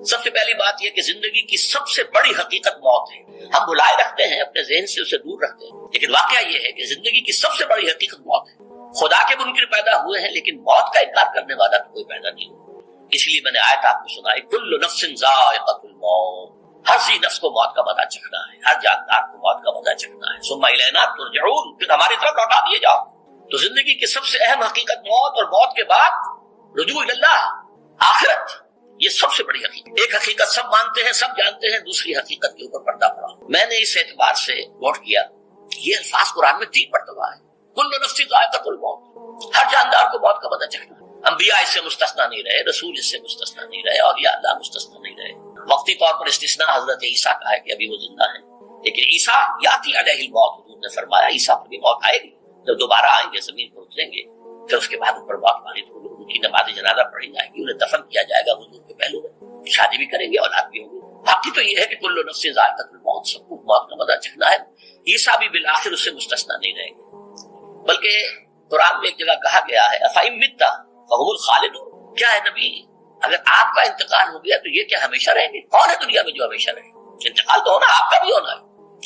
سب سے پہلی بات یہ کہ زندگی کی سب سے بڑی حقیقت موت ہے. ہم بلائے رکھتے ہیں، اپنے ذہن سے اسے دور رکھتے ہیں، لیکن واقعہ یہ ہے کہ زندگی کی سب سے بڑی حقیقت موت ہے. خدا کے منکر پیدا ہوئے ہیں لیکن موت کا انکار کرنے والا تو کوئی پیدا نہیں ہوا. اس لیے میں نے آیت آپ کو سنائی، کل نفس ذائقۃ الموت، ہر سی نفس کو موت کا مزہ چکھنا ہے، ہر جاندار کو موت کا مزہ چکھنا ہے. ثم الینا ترجعون، پھر ہماری طرف لوٹا دیے جاؤ. تو زندگی کی سب سے اہم حقیقت موت، اور موت کے بعد رجوع اللہ، آخرت. یہ سب سے بڑی حقیقت. ایک حقیقت سب مانتے ہیں، سب جانتے ہیں، دوسری حقیقت کے اوپر پردہ پڑا. میں نے اس اعتبار سے نوٹ کیا یہ الفاظ قرآن میں 3 مرتبہ ہے. کل نفس ذائقۃ الموت، ہر جاندار کو موت کا مزہ چکھنا ہے. انبیاء اس سے مستثنا نہیں رہے، رسول اس سے مستثنا نہیں رہے، اولیاء اللہ مستثنا نہیں رہے. وقتی طور پر استثناء حضرت عیسیٰ کا ہے کہ ابھی وہ زندہ ہیں، لیکن عیسیٰ یاتی علیہ الموت، حضور نے فرمایا عیسیٰ پر بھی موت آئے گی. جب دوبارہ آئیں گے زمین پر اتریں گے، پھر اس کے بعد اوپر موت وارد ہوگی، ان کی نماز جنازہ پڑھی جائے گی، انہیں دفن کیا جائے گا حضور کے پہلو میں، شادی بھی کریں گے، اولاد بھی ہوگی. باقی تو یہ ہے کہ کل نفس ذائقۃ الموت، سب کو موت کا مزہ چکھنا ہے. عیسیٰ بھی بالآخر اس سے مستثنا نہیں رہیں گے. بلکہ قرآن میں ایک جگہ کہا گیا ہے افئن مت فہم الخالدون، کیا ہے نبی اگر آپ کا انتقال ہو گیا تو یہ کیا ہمیشہ رہیں گے؟ کون ہے دنیا میں جو ہمیشہ رہے؟ انتقال تو ہونا، آپ کا بھی ہونا ہے.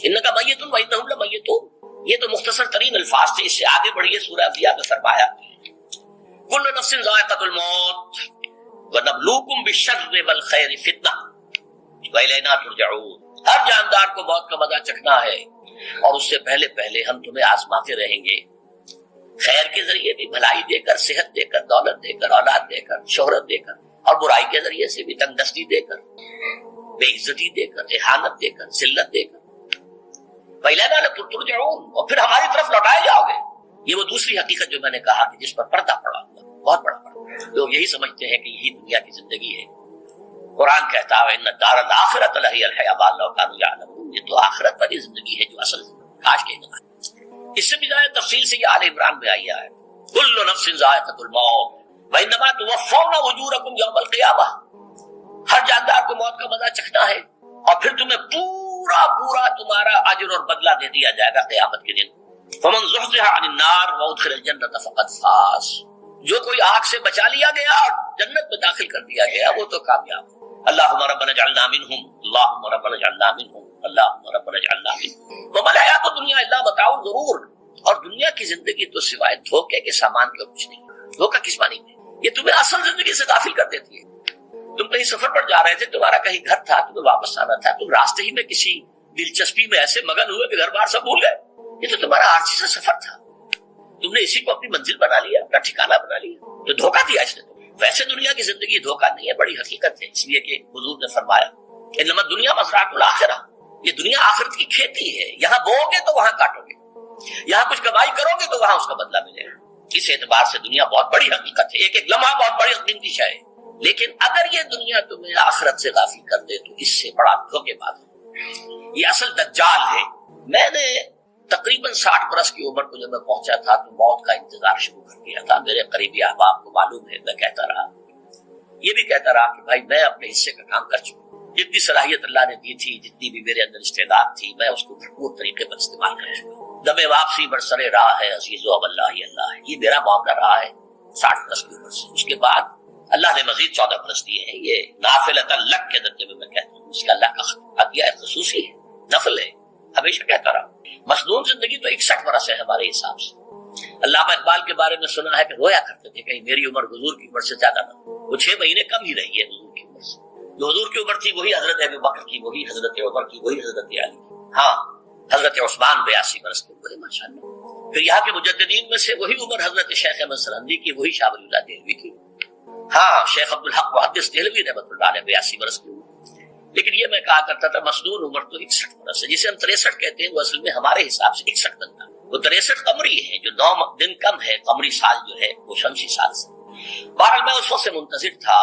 انک میت وانہم لمیتون. یہ تو مختصر ترین الفاظ تھے. اس سے آگے بڑھیے سورہ انبیاء میں فرمایا کل نفس ذائقۃ الموت ونبلوکم بالشر والخیر فتنہ والینا ترجعون. ہر جاندار کو موت کا مزہ چکھنا ہے، اور اس سے پہلے پہلے ہم تمہیں آزماتے رہیں گے، خیر کے ذریعے بھی، بھلائی دے کر، صحت دے کر، دولت دے کر، اولاد دے کر، شہرت دے کر، اور برائی کے ذریعے سے بھی، تنگ دستی دے کر، بے عزتی دے کر، اہانت دے کر، ذلت دے کر. وَإِلَيْنَا تُرْجَعُونَ، اور پھر ہماری طرف لوٹائے جاؤ گے. یہ وہ دوسری حقیقت جو میں نے کہا کہ جس پر پردہ پڑا ہوا، بہت بڑا پردہ. لوگ یہی سمجھتے ہیں کہ یہی دنیا کی زندگی ہے. قرآن کہتا ہے ان الدار الاخرۃ لہی الحیوان لو کانوا یعلمون، یہ تو آخرت والی زندگی ہے جو اصل زندگی. کاش کہ نہ. اس سے بھی زیادہ تفصیل سے یہ آل عمران میں آئی ہے کل نفس ذائقۃ الموت وانما توفون اجورکم یوم القیامہ. ہر جاندار کو موت کا مزہ چکھنا ہے، اور پھر تمہیں پورا تمہارا اجر اور بدلہ دے دیا جائے گا قیامت کے دن. فمن زحزح عن النار وادخل الجنۃ فقد فاز. جو کوئی آگ سے بچا لیا گیا اور جنت میں داخل کر دیا گیا وہ تو کامیاب. اللہم ربنا اجعلنا منہم، اللہم ربنا اجعلنا منہم، اللہم ربنا اجعلنا منہم. وما الحیات الدنیا الا متاع الغرور. اور دنیا کی زندگی تو سوائے دھوکے کے سامان کے کچھ نہیں. دھوکہ کس معنی میں؟ یہ تمہیں اصل زندگی سے غافل کر دیتی ہے. تم کہیں سفر پر جا رہے تھے، تمہارا کہیں گھر تھا، تمہیں واپس آنا تھا، تم راستے ہی میں کسی دلچسپی میں ایسے مگن ہوئے کہ گھر بار سب بھول گئے. یہ تو تمہارا عارضی سا سفر تھا، تم نے اسی کو اپنی منزل بنا لیا، اپنا ٹھکانہ بنا لیا، تو دھوکہ دیا اس نے. ویسے دنیا کی زندگی دھوکہ نہیں ہے، بڑی حقیقت ہے. اس لیے کہ حضور نے فرمایا انما الدنیا مزرعۃ الآخرہ، یہ دنیا آخرت کی کھیتی ہے. یہاں بو گے تو وہاں کاٹو گے، یہاں کچھ کمائی کرو گے تو وہاں اس کا بدلہ ملے گا. اس اعتبار سے دنیا بہت بڑی حقیقت ہے، ایک ایک لمحہ بہت بڑی قیمتی شے ہے. لیکن اگر یہ دنیا تمہیں آخرت سے غافل کر دے تو اس سے بڑا دھوکے باز ہے. یہ اصل دجال ہے. میں نے تقریباً 60 برس کی عمر کو جب میں پہنچا تھا تو موت کا انتظار شروع کر دیا تھا. میرے قریبی احباب کو معلوم ہے، میں کہتا رہا، یہ بھی کہتا رہا کہ بھائی میں اپنے حصے کا کام کر چکا. جتنی صلاحیت اللہ نے دی تھی، جتنی بھی میرے اندر استعداد تھی، میں اس کو بھرپور طریقے پر استعمال کر چکا. دم واپسی برسر راہ ہے عزیز و اللہ اللہ ہے. یہ میرا معاملہ رہا ہے 60 برس کی عمر سے. اس کے بعد اللہ نے مزید 14 برس دیے ہیں. یہ نافلۃ لک کے درجے میں کہتا ہوں، اس کا اللہ کا عطیہ خصوصی ہے، نفل ہے. ہمیشہ کہتا رہا مسنون زندگی تو 61 برس ہے ہمارے حساب سے. علامہ اقبال کے بارے میں سنا ہے کہ رویا کرتے تھے کہیں میری عمر حضور کی عمر سے زیادہ نہ ہو. وہ 6 مہینے کم ہی رہی ہے حضور کی عمر سے. جو حضور کی عمر تھی وہی حضرت ابو بکر کی، وہی حضرت عمر کی، وہی حضرت علی کی. ہاں حضرت عثمان 82 برس کے ہوئے ماشاءاللہ. پھر یہاں کے مجددین میں سے وہی عمر حضرت شیخ احمد سرہندی کی، وہی شاہ ولی اللہ دہلوی کی. ہاں شیخ عبدالحق محدث دہلوی رحمۃ اللہ علیہ 82 برس کی عمر. لیکن یہ میں کہا کرتا تھا مسنون عمر تو 61 برس ہے، جسے ہم 63 کہتے ہیں. وہ اصل میں ہمارے حساب سے 61 دن تھا. وہ 63 قمری ہے، جو 9 دن کم ہے. قمری سال جو ہے وہ شمسی سال سے. بہرحال میں اس وقت سے منتظر تھا،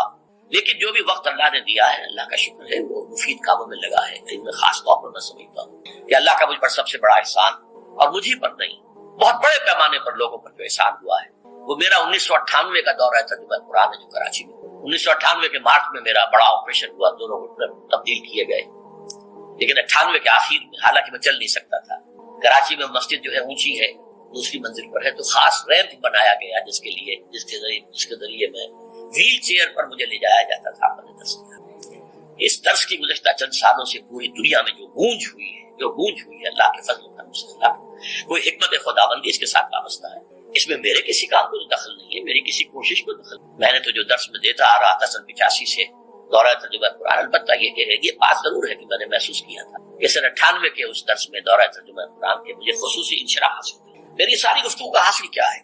لیکن جو بھی وقت اللہ نے دیا ہے اللہ کا شکر ہے، وہ مفید کاموں میں لگا ہے. ان میں خاص طور پر میں سمجھتا ہوں کہ اللہ کا مجھ پر سب سے بڑا احسان، اور مجھے پر نہیں، بہت بڑے پیمانے پر لوگوں پر جو احسان ہوا ہے، وہ میرا 1998 کا دورہ تجربہ قرآن ہے جو کراچی میں 1998 کے مارچ میں میرا بڑا آپریشن ہوا. دونوں گھٹنے تبدیل کیے گئے، لیکن 98 کے آخر میں، حالانکہ میں چل نہیں سکتا تھا. کراچی میں مسجد جو ہے اونچی ہے، دوسری منزل پر ہے، تو خاص ریمپ بنایا گیا جس کے ذریعے میں ویل چیئر پر مجھے لے جایا جاتا تھا. اس درس کی گزشتہ چند سالوں سے پوری دنیا میں جو گونج ہوئی ہے اللہ کے فضل و کرم سے، کوئی حکمت خداوندی اس کے ساتھ وابستہ ہے۔ اس میں میرے کسی کام کو دخل نہیں ہے، میری کسی کوشش کو دخل نہیں۔ میں نے تو جو درس میں دیتا آ رہا تھا سن 85 سے دورہ ترجمہ قرآن، البتہ یہ بات ضرور ہے کہ میں نے محسوس کیا تھا کہ سن 98 کے اس درس میں دورہ ترجمہ قرآن کے مجھے خصوصی انشراح حاصل تھی۔ میری ساری گفتگو کا حاصل کیا ہے؟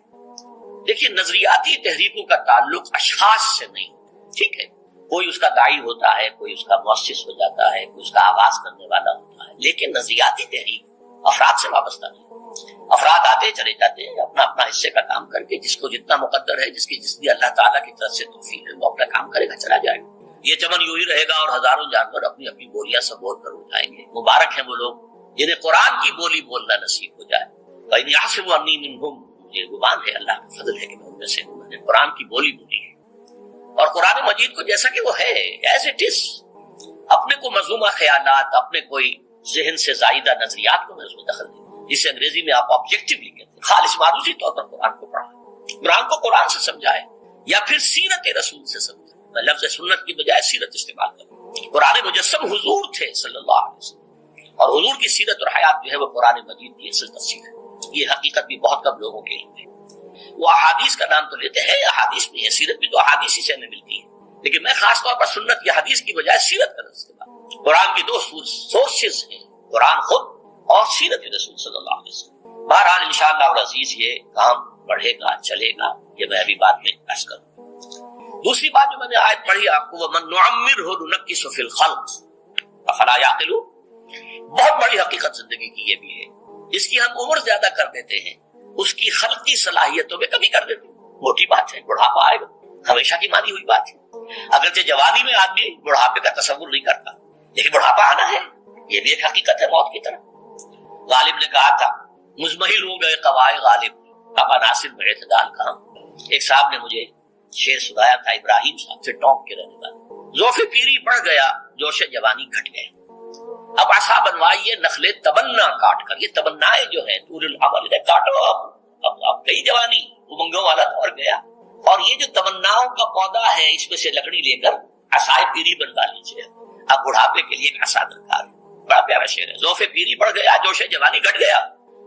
دیکھیے، نظریاتی تحریکوں کا تعلق اشخاص سے نہیں، ٹھیک ہے، کوئی اس کا داعی ہوتا ہے، کوئی اس کا مؤسس ہو جاتا ہے، کوئی اس کا آغاز کرنے والا ہوتا ہے، لیکن نظریاتی تحریک افراد سے وابستہ نہیں۔ افراد آتے چلے جاتے ہیں اپنا اپنا حصے کا کام کر کے، جس کو جتنا مقدر ہے، جس کی اللہ تعالیٰ کی طرف سے توفیق ہے، وہ اپنا کام کرے گا، چلا جائے گا۔ یہ چمن یوں ہی رہے گا اور ہزاروں جانور اپنی اپنی بولیاں سب بول کر اٹھ جائیں گے۔ مبارک ہیں وہ لوگ جنہیں قرآن کی بولی بولنا نصیب ہو جائے۔ وَإِنْ يَحْسَبُوا أَنِّي مِنْهُمْ، مجھے گمان ہے، اللہ کا فضل ہے کہ میں ان میں سے ہوں، میں نے قرآن کی بولی بولی ہے۔ اور قرآن مجید کو جیسا کہ وہ ہے ایز اٹ از، اپنے کو مذمومہ خیالات، اپنے کوئی ذہن سے زائدہ نظریات کو میں اس میں دخل نہیں، جسے انگریزی میں آپ آبجیکٹیولی کہتے ہیں، خالص معروضی طور پر قرآن کو پڑھا، قرآن کو قرآن سے سمجھائے یا پھر سیرت رسول سے سمجھائے۔ میں لفظ سنت کی بجائے سیرت استعمال کروں۔ قرآن مجسم حضور تھے صلی اللہ علیہ وسلم، اور حضور کی سیرت اور حیات جو ہے وہ قرآن مجید کی اصل تفسیر ہے۔ یہ حقیقت بھی بہت کم لوگوں کے علم ہے۔ وہ احادیث کا نام تو لیتے ہیں، احادیث بھی ہے، سیرت بھی تو احادیث ہی سے ہمیں ملتی ہے، لیکن میں خاص طور پر سنت یا حدیث کی بجائے سیرت کا استعمال۔ قرآن کی دو سورسز ہیں، قرآن خود اور سیرت رسول صلی اللہ علیہ وسلم۔ بہرحال انشاءاللہ العزیز یہ کام بڑھے گا، چلے گا، یہ میں ابھی بعد میں عرض کروں۔ دوسری بات جو میں نے آیت پڑھی آپ کو، وَمَن نُعَمِّرْهُ نُنَكِّسُ فِي الْخَلْقِ أَفَلَا يَعْقِلُونَ، بہت بڑی حقیقت زندگی کی یہ بھی ہے، جس کی ہم عمر زیادہ کر دیتے ہیں اس کی خلقی صلاحیتوں میں کمی کر دیتے ہیں۔ موٹی بات ہے، بڑھاپا آئے گا، ہمیشہ کی مانی ہوئی بات ہے۔ اگرچہ جوانی میں آدمی بڑھاپے کا تصور نہیں کرتا، لیکن بڑھاپا آنا ہے، یہ بھی ایک حقیقت ہے موت کی طرح۔ غالب نے کہا تھا مزمحل ہو گئے قوائے غالب، اب عناصر میں اعتدال کہاں۔ ایک صاحب نے مجھے شعر سنایا تھا، ابراہیم صاحب سے ٹونک کے رہنے والا، ذوف پیری بڑھ گیا جوش جوانی گھٹ گئے، اب عصا بنوائیے نخلے تمنا کاٹ کر۔ یہ تمنائیں جو ہیں طول العمل ہے، کاٹو اب گئی جوانی، امنگوں والا دور گیا، اور یہ جو تمناؤں کا پودا ہے اس میں سے لکڑی لے کر عصائے پیری بنوا لیجیے، اب بڑھاپے کے لیے ایک عصا درکار ہے۔ بڑا پیارا شعر ہے، ذوف پیری بڑھ گیا جوش جوانی گھٹ گیا،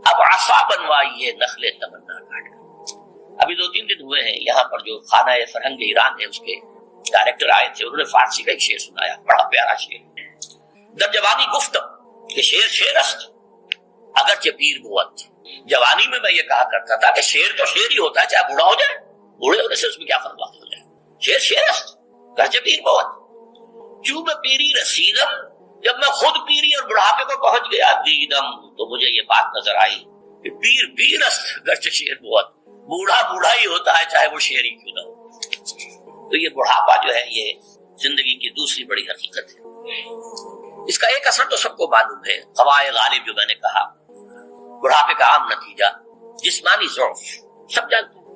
اب عصا بنوائیے نخلے تمنا کاٹ کر۔ ابھی 2-3 دن ہوئے ہیں، یہاں پر جو خانہ فرہنگ ایران ہے اس کے ڈائریکٹر آئے تھے، انہوں نے فارسی کا ایک شعر سنایا، بڑا پیارا شعر، در جوانی گفتم کہ شعر شعر است اگرچہ پیر بود۔ جوانی میں یہ کہا کرتا تھا کہ شعر تو شعر ہی ہوتا ہے، چاہے بوڑھا ہو جائے، بوڑھے ہونے سے اس میں کیا فرق ہو جائے، شعر شعر است اگرچہ پیر بود۔ چوں میں پیری رسیدم، جب میں خود پیری اور بڑھاپے کو پہنچ گیا، دیدم تو مجھے یہ بات نظر آئی کہ پیر پیر است اگرچہ شعر بود، بوڑھا بوڑھا ہی ہوتا ہے چاہے وہ شعر ہی کیوں نہ ہو۔ تو یہ بڑھاپا جو ہے یہ زندگی کی دوسری بڑی حقیقت ہے۔ اس کا ایک اثر تو سب کو معلوم ہے، قوائے غالب جو میں نے کہا، بڑھاپے کا عام نتیجہ جسمانی ضعف، سب جانتے ہیں،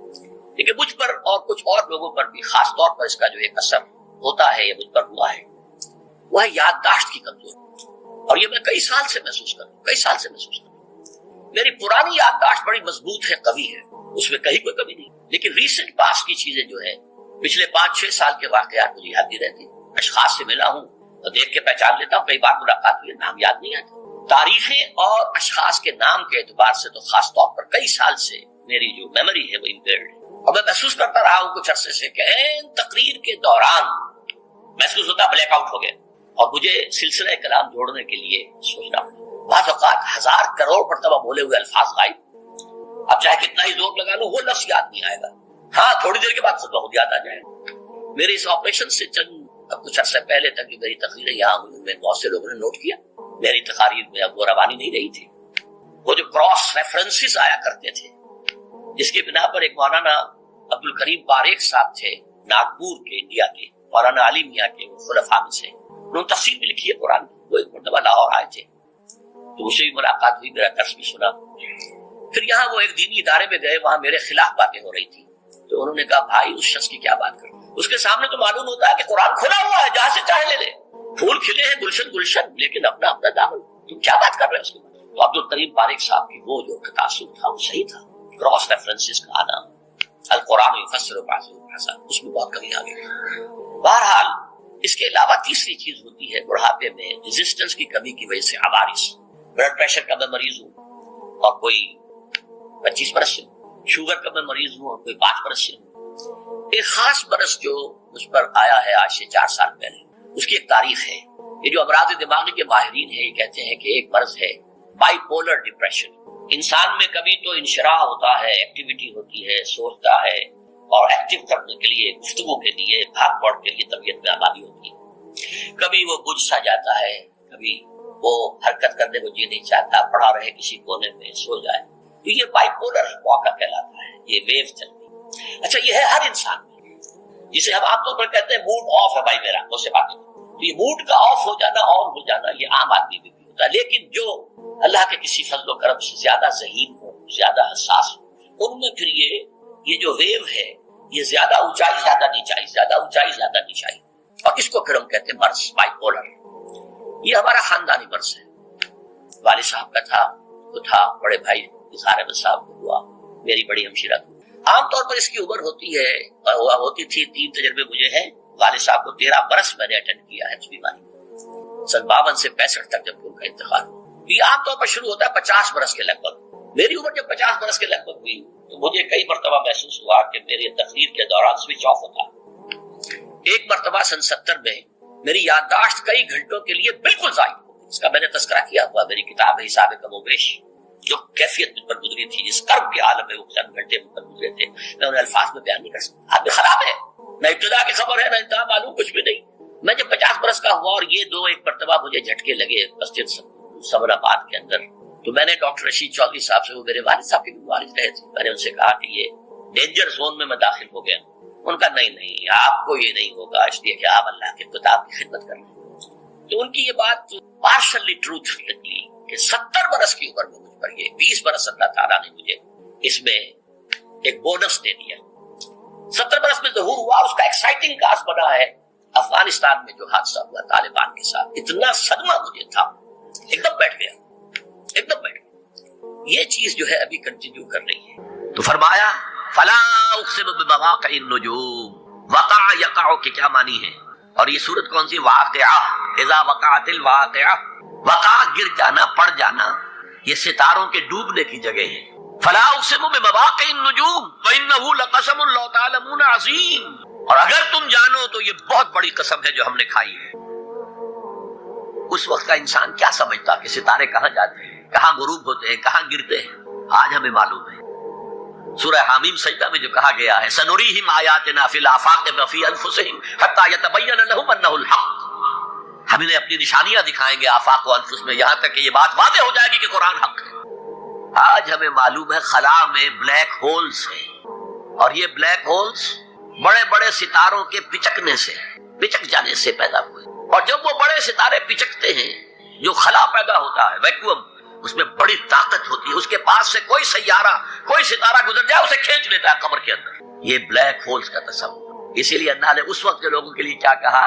لیکن مجھ پر اور کچھ اور لوگوں پر بھی خاص طور پر اس کا جو ایک اثر ہوتا ہے، یہ مجھ پر ہوا ہے، وہ ہے یادداشت کی کمزوری۔ اور یہ میں کئی سال سے محسوس کروں۔ میری پرانی یادداشت بڑی مضبوط ہے، قوی ہے، اس میں کہیں کوئی کمی نہیں، لیکن ریسنٹ پاس کی چیزیں جو ہیں، پچھلے 5-6 سال کے واقعات مجھے یاد نہیں رہتی۔ اشخاص سے ملا ہوں تو دیکھ کے پہچان لیتا ہوں، کئی بار ملاقات ہوئی، نام یاد نہیں آتا۔ تاریخیں اور اشخاص کے نام کے اعتبار سے تو خاص طور پر کئی سال سے میری جو میموری ہے وہ امپیئرڈ ہے، اور میں محسوس کرتا رہا ہوں کچھ عرصے سے کہ تقریر کے دوران محسوس ہوتا بلیک آؤٹ ہو گیا، اور مجھے سلسلہ کلام جوڑنے کے لیے سوچنا پڑا۔ بعض اوقات 1000 کروڑ مرتبہ بولے ہوئے الفاظ غائب، اب چاہے کتنا ہی زور لگا لوں وہ لفظ یاد نہیں آئے گا، ہاں تھوڑی دیر کے بعد خود بخود یاد آ جائے گا۔ میرے اس آپریشن سے کچھ عرصے پہلے تک جو میری تقریریں یہاں ہوئی، ان میں بہت سے لوگوں نے نوٹ کیا، میری تقاریر میں اب وہ روانی نہیں رہی تھی، وہ جو کراس ریفرنسز آیا کرتے تھے، جس کی بنا پر ایک مولانا عبد الکریم پاریخ صاحب تھے ناگپور کے، انڈیا کے، مولانا علی میاں کے خلفاء میں سے، انہوں نے تفسیر بھی لکھی ہے قرآن کی، وہ ایک مرتبہ لاہور آئے تھے، تو اسے بھی ملاقات ہوئی، میرا درس بھی سنا۔ پھر یہاں وہ ایک دینی ادارے میں گئے، وہاں میرے خلاف باتیں ہو رہی تھی، تو انہوں نے کہا بھائی اس شخص کی کیا بات کریں، اس کے سامنے تو معلوم ہوتا ہے کہ قرآن کھلا ہوا ہے، جہاں سے چاہے لے لے، پھول کھلے ہیں گلشن گلشن، لیکن اپنا اپنا دامن، تم کیا بات کر رہے ہیں اس کے بعد؟ تو عبد الکریم پاریخ صاحب کی وہ جو تاثر تھا وہ صحیح تھا، کراس ریفرنسز کا آنا، القرآن یفسر بعضہ ببعض، اس میں بہت کمی آ گئی۔ بہرحال اس کے علاوہ تیسری چیز ہوتی ہے بڑھاپے میں ریزسٹنس کی کمی کی وجہ سے عوارض. بلڈ پریشر کا میں مریض ہوں اور کوئی 25 برس سے ہوں، شوگر کا میں مریض ہوں اور کوئی 5 برس سے ہوں. ایک خاص برس جو مجھ پر آیا ہے آج سے 4 سال پہلے، اس کی ایک تاریخ ہے. یہ جو امراض دماغی کے ماہرین ہیں یہ کہتے ہیں کہ ایک مرض ہے بائی پولر ڈپریشن. انسان میں کبھی تو انشراح ہوتا ہے، ایکٹیویٹی ہوتی ہے، سوچتا ہے اور ایکٹیو کرنے کے لیے، گفتگو کے لیے، بھاگ دوڑ کے لیے طبیعت میں آبادی ہوتی ہے. کبھی وہ بجھ سا جاتا ہے، کبھی وہ حرکت کرنے کو جی نہیں چاہتا، پڑا رہے کسی کونے میں، سو جائے. تو یہ بائی پولر واقعہ کہلاتا ہے، یہ ویو چل رہی. اچھا یہ ہے ہر انسان میں، جسے ہم عام طور پر کہتے ہیں موڈ آف ہے بھائی میرا، اس سے باتیں. تو یہ موڈ کا آف ہو جانا، آن ہو جانا، یہ عام آدمی میں بھی ہوتا ہے. لیکن جو اللہ کے کسی فضل و کرم سے زیادہ ذہین ہو، زیادہ حساس ہو، ان میں پھر یہ جو ویو ہے یہ زیادہ اونچائی زیادہ نیچائی، زیادہ اونچائی زیادہ نیچائی، اور اس کو پھر ہم کہتے ہیں مرض بائی پولر. یہ ہمارا خاندانی مرض ہے. والد صاحب کا تھا، وہ تھا، بڑے بھائی اظہار احمد صاحب کو ہوا، میری بڑی ہمشیرہ کو. عام طور پر اس کی عمر ہوتی ہے اور ہوتی تھی، 3 تجربے مجھے ہیں. والد صاحب کو 13 برس میں نے اٹینڈ کیا ہے اس بیماری میں، سن 52 سے 65 تک جب ان کا انتقال ہوا. یہ عام طور پر شروع ہوتا ہے 50 برس کے لگ بھگ. میری عمر جب 50 برس کے لگ بھگ ہوئی تو مجھے کئی مرتبہ محسوس ہوا کہ میری تقریر کے دوران سوئچ آف ہوتا. ایک مرتبہ سن 70 میں میری یادداشت کئی گھنٹوں کے لیے بالکل ضائع ہو گئی. اس کا میں نے تذکرہ کیا ہوا، میری کتاب ہے حساب کم و بیش. جو کیفیت مجھ پر گزری تھی، جس کرب کے عالم میں وہ چند گھنٹے مجھ پر گزرے تھے، میں انہیں الفاظ میں بیان نہیں کر سکتا. آدمی خراب ہے، نہ ابتدا کی خبر ہے نہ انتہا معلوم، کچھ بھی نہیں. میں جب 50 برس کا ہوا اور یہ ایک مرتبہ مجھے جھٹکے لگے مسجد صبر آباد کے اندر، تو میں نے ڈاکٹر رشید چودھری صاحب سے، وہ میرے والد صاحب کے بھی والد رہے تھے، میں نے ان سے کہا کہ یہ ڈینجر زون میں داخل ہو گیا. ان کا نہیں آپ کو یہ نہیں ہوگا، اس لیے کہ آپ اللہ کے کتاب کی خدمت کر رہے ہیں. تو ان کی یہ بات پارشلی ٹروتھ نکلی کہ 70 برس کی عمر میں مجھ پر یہ 20 برس اللہ تعالیٰ نے مجھے اس میں ایک بونس دے دیا. 70 برس میں ظہور ہوا. اس کا ایکسائٹنگ کاز بنا ہے افغانستان میں جو حادثہ ہوا طالبان کے ساتھ. اتنا صدمہ مجھے تھا، ایک دم بیٹھ گیا. یہ چیز جو ہے ابھی کنٹینیو کر رہی ہے. تو فرمایا فلا اقسم بمواقع النجوم. وقع یقع کے کیا معنی ہے؟ اور یہ سورت کون سی؟ واقعہ. اذا وقعت الواقعہ، وقع گر جانا، پڑ جانا، یہ ستاروں کے ڈوبنے کی جگہ ہے. فلا اقسم بمواقع النجوم وانه لقسم لو تعلمون عظیم. اور اگر تم جانو تو یہ بہت بڑی قسم ہے جو ہم نے کھائی ہے. اس وقت کا انسان کیا سمجھتا کہ ستارے کہاں جاتے ہیں، کہاں غروب ہوتے ہیں، کہاں گرتے ہیں؟ آج ہمیں معلوم ہے. سورہ حامیم سجدہ میں جو کہا گیا ہے سنریہم آیاتنا فی الآفاق وفی انفسہم حتی یتبین لہم انہ الحق. ہم انہیں اپنی نشانیاں دکھائیں گے آفاق و انفس میں، یہاں تک کہ یہ بات واضح ہو جائے گی کہ قرآن حق ہے. آج ہمیں معلوم ہے خلا میں بلیک ہولز ہیں، اور یہ بلیک ہولز بڑے بڑے ستاروں کے پچک جانے سے پیدا ہوئے. اور جب وہ بڑے ستارے پچکتے ہیں، جو خلا پیدا ہوتا ہے، ویکیوم، اس میں بڑی طاقت ہوتی ہے. اس کے پاس سے کوئی سیارہ، کوئی ستارہ گزر جائے اسے کھینچ لیتا ہے قبر کے اندر. یہ بلیک ہولز کا تصور. اسی لیے اللہ نے اس وقت کے لوگوں کے لیے کیا کہا؟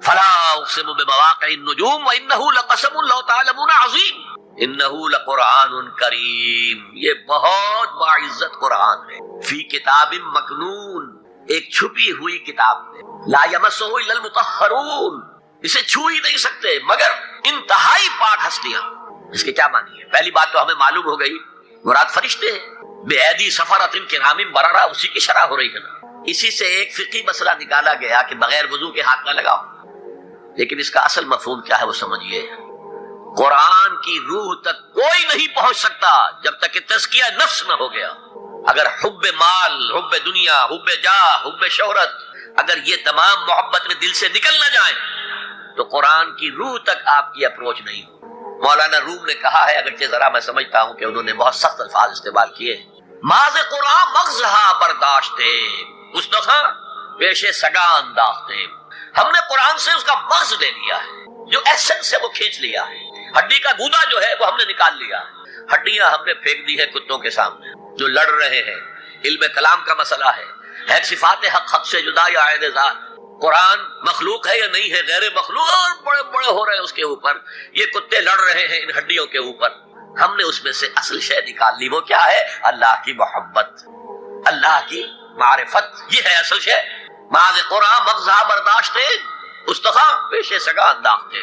فلا اقسم بمواقع النجوم وانه لقسم لو تعلمون عظیم انه لقرآن کریم. یہ بہت باعزت قرآن ہے. فی کتاب مکنون، ایک چھپی ہوئی کتاب میں. لا یمسہ الا المطہرون، اسے چھو ہی نہیں سکتے مگر انتہائی پاک ہستیاں. اس کے کیا معنی ہے؟ پہلی بات تو ہمیں معلوم ہو گئی، مراد فرشتے ہیں. بے ایدی سفرۃ کرام بررہ، اسی کی شرح ہو رہی ہے نا. اسی سے ایک فقہی مسئلہ نکالا گیا کہ بغیر وضو کے ہاتھ نہ لگاؤ. لیکن اس کا اصل مفہوم کیا ہے وہ سمجھیے. قرآن کی روح تک کوئی نہیں پہنچ سکتا جب تک کہ تزکیہ نفس نہ ہو گیا. اگر حب مال، حب دنیا، حب جاہ، حب شہرت، اگر یہ تمام محبت میں دل سے نکل نہ جائیں تو قرآن کی روح تک آپ کی اپروچ نہیں ہو. مولانا روم نے کہا ہے، اگرچہ ذرا میں سمجھتا ہوں کہ انہوں نے بہت سخت الفاظ استعمال کیے، ماز قرآن مغزہا برداشتے اس دفعہ پیشے سگا انداختے. ہم نے قرآن سے اس کا مغز لے لیا ہے، جو ایسنس ہے وہ کھینچ لیا ہے. ہڈی کا گودا جو ہے وہ ہم نے نکال لیا ہے. ہڈیاں ہم نے پھینک دی ہے کتوں کے سامنے جو لڑ رہے ہیں. علم کلام کا مسئلہ ہے صفات حق سے جدا یا عین ذات. قرآن مخلوق ہے یا نہیں ہے، غیر مخلوق، اور بڑے بڑے ہو رہے ہیں اس کے اوپر. یہ کتے لڑ رہے ہیں ان ہڈیوں کے اوپر. ہم نے اس میں سے اصل شے نکال لی. وہ کیا ہے؟ اللہ کی محبت، اللہ کی معرفت. یہ ہے اصل شے. ماذ قرآن مغزہ برداشت. استخا پیش سگا انداختے.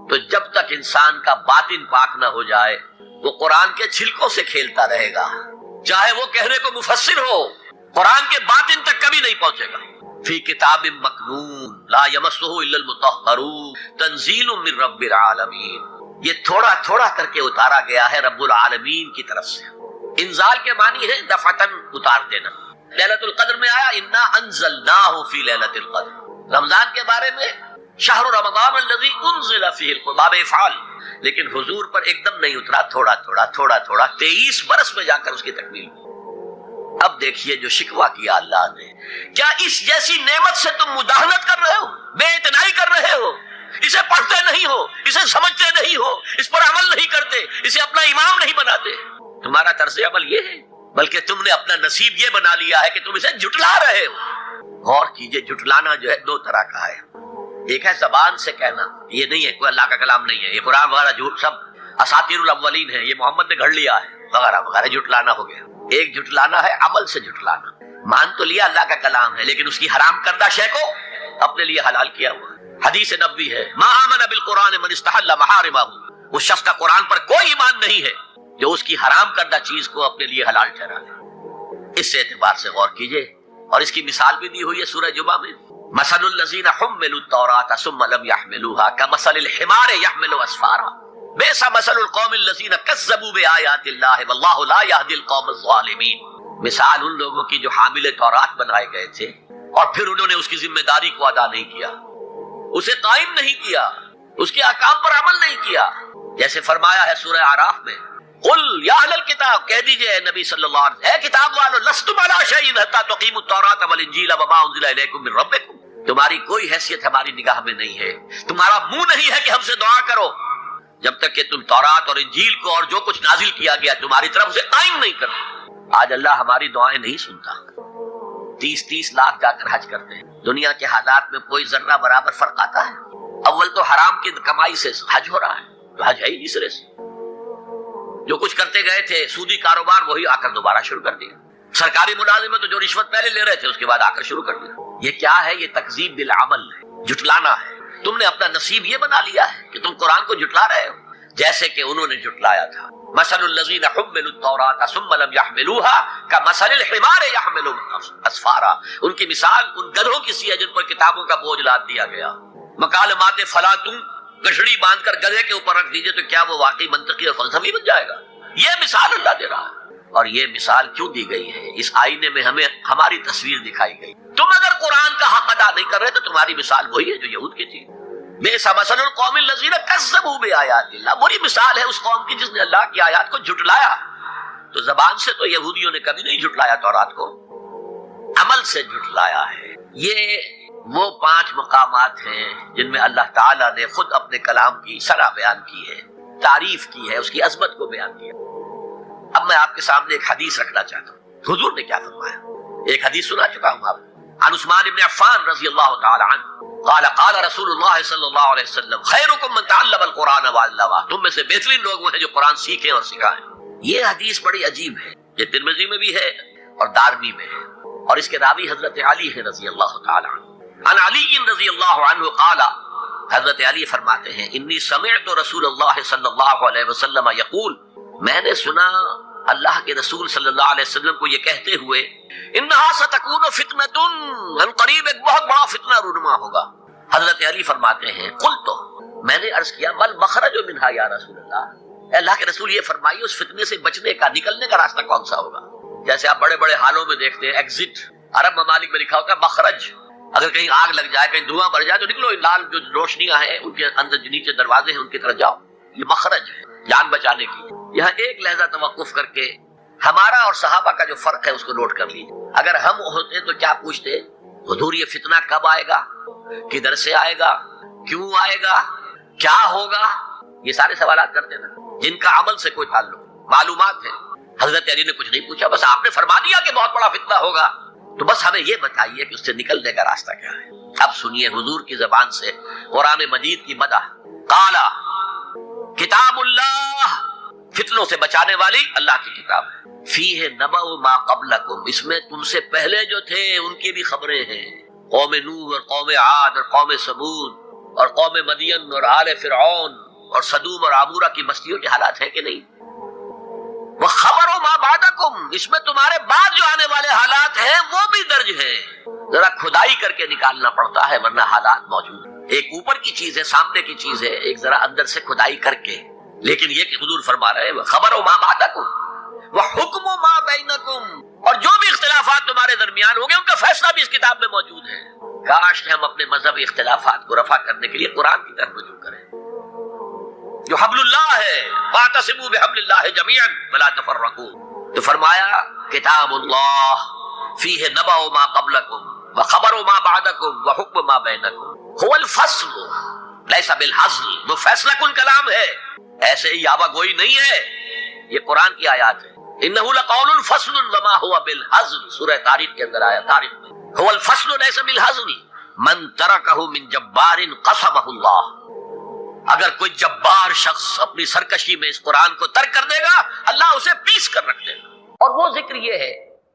تو جب تک انسان کا باطن پاک نہ ہو جائے وہ قرآن کے چھلکوں سے کھیلتا رہے گا، چاہے وہ کہنے کو مفسر ہو، قرآن کے باطن تک کبھی نہیں پہنچے گا. فی کتاب مکنون لا یمسہ الا المطہرون تنزیل من رب العالمین. یہ تھوڑا تھوڑا کر کے اتارا گیا ہے رب العالمین کی طرف سے. انزال کے معنی ہے دفعتاً اتار دینا. لیلۃ القدر میں آیا انا انزلناہ فی لیلۃ القدر. رمضان کے بارے میں شہر رمضان الذی انزل فیہ القرآن افعال، لیکن حضور پر ایک دم نہیں اترا، تھوڑا تھوڑا تھوڑا تھوڑا 23 برس میں جا کر اس کی تکمیل ہوئی. اب دیکھیے جو شکوہ کیا اللہ نے، کیا اس جیسی نعمت سے تم مداہنت کر رہے ہو، بے اعتنائی کر رہے ہو، اسے پڑھتے نہیں ہو، اسے سمجھتے نہیں ہو، اس پر عمل نہیں کرتے، اسے اپنا امام نہیں بناتے. تمہارا طرز عمل یہ ہے، بلکہ تم نے اپنا نصیب یہ بنا لیا ہے کہ تم اسے جھٹلا رہے ہو. غور کیجئے، جھٹلانا جو ہے دو طرح کا ہے. ایک ہے زبان سے کہنا، یہ نہیں ہے، کوئی اللہ کا کلام نہیں ہے، یہ قرآن وغیرہ جھوٹ سب اساطیر الاولین ہے، یہ محمد نے گھڑ لیا ہے وغیرہ وغیرہ، جھٹلانا ہو گیا. ایک جھٹلانا ہے عمل سے جھٹلانا، مان تو لیا اللہ کا کلام ہے لیکن اس کی حرام کردہ شے کو اپنے لیے حلال کیا ہوا. حدیث نبوی ہے ما آمن بالقرآن من استحل محارمہ، اس شخص کا قرآن پر کوئی ایمان نہیں ہے جو اس کی حرام کردہ چیز کو اپنے لیے حلال ٹھہرا لے. اس اعتبار سے غور کیجئے، اور اس کی مثال بھی دی ہوئی ہے سورہ جمعہ میں. مثل الذین حملوا التوراۃ ثم لم يحملوها كمثل الحمار يحمل اسفارا بئس مثل القوم الذین کذبوا بآیات اللہ واللہ لا یہدی القوم الظالمین. مثال ان لوگوں کی جو حامل تورات بنائے گئے تھے اور پھر انہوں نے اس کی ذمہ داری کو ادا نہیں کیا، اسے قائم نہیں کیا، اس کے احکام پر عمل نہیں کیا. جیسے فرمایا ہے سورہ اعراف میں قل یا اہل الکتاب، کہہ دیجئے اے نبی صلی اللہ علیہ وسلم، اے کتاب والو لستم علی شیء حتی تقیموا التوراۃ والانجیل وما انزل الیکم من ربکم. تمہاری کوئی حیثیت ہماری نگاہ میں نہیں ہے، تمہارا منہ نہیں ہے کہ ہم سے دعا کرو جب تک کہ تم تورات اور انجیل کو اور جو کچھ نازل کیا گیا تمہاری طرف سے قائم نہیں کرتے. آج اللہ ہماری دعائیں نہیں سنتا. 30 لاکھ جا کر حج کرتے ہیں. دنیا کے حالات میں کوئی ذرہ برابر فرق آتا ہے؟ اول تو حرام کی کمائی سے حج ہو رہا ہے، تو حج ہے ہی نہیں سرے سے. جو کچھ کرتے گئے تھے سودی کاروبار وہی آ کر دوبارہ شروع کر دیا. سرکاری ملازمت تو جو رشوت پہلے لے رہے تھے اس کے بعد آ کر شروع کر دیا. یہ کیا ہے؟ یہ تکذیب بالعمل ہے، جھٹلانا ہے. تم نے اپنا نصیب یہ بنا لیا ہے کہ تم قرآن کو جھٹلا رہے ہو جیسے کہ انہوں نے جھٹلایا تھا. مثل الذین حملوا التوراۃ ثم لم يحملوها كمثل الحمار يحمل اسفارا. ان کی مثال ان گدھوں کی سی ہے جن پر کتابوں کا بوجھ لاد دیا گیا. مکالمات فلاں تم گٹھڑی باندھ کر گدھے کے اوپر رکھ دیجئے تو کیا وہ واقعی منطقی اور فلسفی بن جائے گا؟ یہ مثال اللہ دے رہا ہے. اور یہ مثال کیوں دی گئی ہے؟ اس آئینے میں ہمیں ہماری تصویر دکھائی گئی. تم اگر قرآن کا حق ادا نہیں کر رہے تو تمہاری مثال وہی ہے جو یہود کی تھی. بئس مثل القوم الذین کذبوا بآیات اللہ. بری مثال ہے اس قوم کی جس نے اللہ کی آیات کو جھٹلایا. تو زبان سے تو یہودیوں نے کبھی نہیں جھٹلایا تورات کو، عمل سے جھٹلایا ہے. یہ وہ 5 مقامات ہیں جن میں اللہ تعالیٰ نے خود اپنے کلام کی صلاح بیان کی ہے، تعریف کی ہے، اس کی عظمت کو بیان کیا. اب میں آپ کے سامنے ایک حدیث رکھنا چاہتا ہوں. حضور نے کیا فرمایا؟ ایک حدیث سنا چکا ہوں آپ کو. عن عثمان بن عفان رضی اللہ تعالی عنہ قال قال رسول اللہ صلی اللہ علیہ وسلم خیرکم من تعلم القرآن وعلمہ. تم میں سے بہترین لوگ وہ ہیں جو قرآن سیکھیں اور سکھائیں. یہ حدیث بڑی عجیب ہے. یہ ترمذی میں بھی ہے اور دارمی میں ہے، اور اس کے راوی حضرت علی ہے رضی اللہ تعالی عنہ. عن علی رضی اللہ عنہ قال، حضرت علی فرماتے ہیں انی سمعت رسول اللہ صلی اللہ علیہ وسلم یقول، میں نے سنا اللہ کے رسول صلی اللہ علیہ وسلم کو یہ کہتے ہوئے انہا ستکون فتنۃ، ان قریب ایک بہت بڑا فتنہ رونما ہوگا. حضرت علی فرماتے ہیں قلت، میں نے عرض کیا مل مخرج منہا یا رسول اللہ، اے اللہ کے رسول یہ فرمائیے اس فتنے سے بچنے کا، نکلنے کا راستہ کون سا ہوگا؟ جیسے آپ بڑے بڑے حالوں میں دیکھتے ہیں ایگزٹ، عرب ممالک میں لکھا ہوتا ہے مخرج. اگر کہیں آگ لگ جائے، کہیں دھواں بڑھ جائے تو نکلو، لال جو روشنیاں ہیں ان کے اندر جو نیچے دروازے ہیں ان کی طرف جاؤ. یہ مخرج ہے جان بچانے کی. یہاں ایک لحظہ توقف کر کے ہمارا اور صحابہ کا جو فرق ہے اس کو نوٹ کر لیجیے. اگر ہم ہوتے تو کیا پوچھتے؟ حضور یہ فتنہ کب آئے گا، کدھر سے آئے گا، کیوں آئے گا، کیا ہوگا؟ یہ سارے سوالات کرتے نا جن کا عمل سے کوئی تعلق، معلومات ہے. حضرت علی نے کچھ نہیں پوچھا، بس آپ نے فرما دیا کہ بہت بڑا فتنہ ہوگا، تو بس ہمیں یہ بتائیے کہ اس سے نکلنے کا راستہ کیا ہے. اب سنیے حضور کی زبان سے قرآن مجید کی مدح. قال کتاب اللہ، فتنوں سے بچانے والی اللہ کی کتاب ہے. فیہ نبأ ما قبلکم، اس میں تم سے پہلے جو تھے ان کی بھی خبریں ہیں. قوم نوح اور قوم عاد اور قوم ثمود اور قوم مدین اور آل فرعون اور سدوم اور عمورہ کی بستیوں کے حالات ہیں کہ نہیں؟ وہ خبر و ما بعدکم، اس میں تمہارے بعد جو آنے والے حالات ہیں وہ بھی درج ہیں، ذرا کھدائی کر کے نکالنا پڑتا ہے ورنہ حالات موجود ہیں۔ ایک اوپر کی چیز ہے، سامنے کی چیز ہے، ایک ذرا اندر سے کھدائی کر کے، لیکن یہ کہ حضور فرما رہے ہیں خبر و ما بعدکم وحکم ما بینکم، اور جو بھی اختلافات تمہارے درمیان ہوں گے ان کا فیصلہ بھی اس کتاب میں موجود ہے۔ کاش کہ ہم اپنے مذہبی اختلافات کو رفع کرنے کے لیے قرآن کی طرف رجوع کریں جو حبل اللہ ہے، واعتصموا بحبل اللہ جميعا ولا تفرقوا۔ تو فرمایا کتاب اللہ فیہ نبأ ما قبلکم وخبر ما بعدکم وحکم ما بینکم هو الفصل لیس بالحزل، وہ فیصلہ کن کلام ہے، ایسے ہی یابا گوئی نہیں ہے، یہ قرآن کی آیات ہے۔ انہ لقول فصل وما هو بالحزل، سورہ طارق کے اندر آیا، طارق میں هو الفصل لیس بالحزل من ترکہ من جبار قسمہ اللہ، اگر کوئی جبار شخص اپنی سرکشی میں اس قرآن کو ترک کر دے گا اللہ اسے پیس کر رکھ دے گا۔ اور وہ ذکر یہ ہے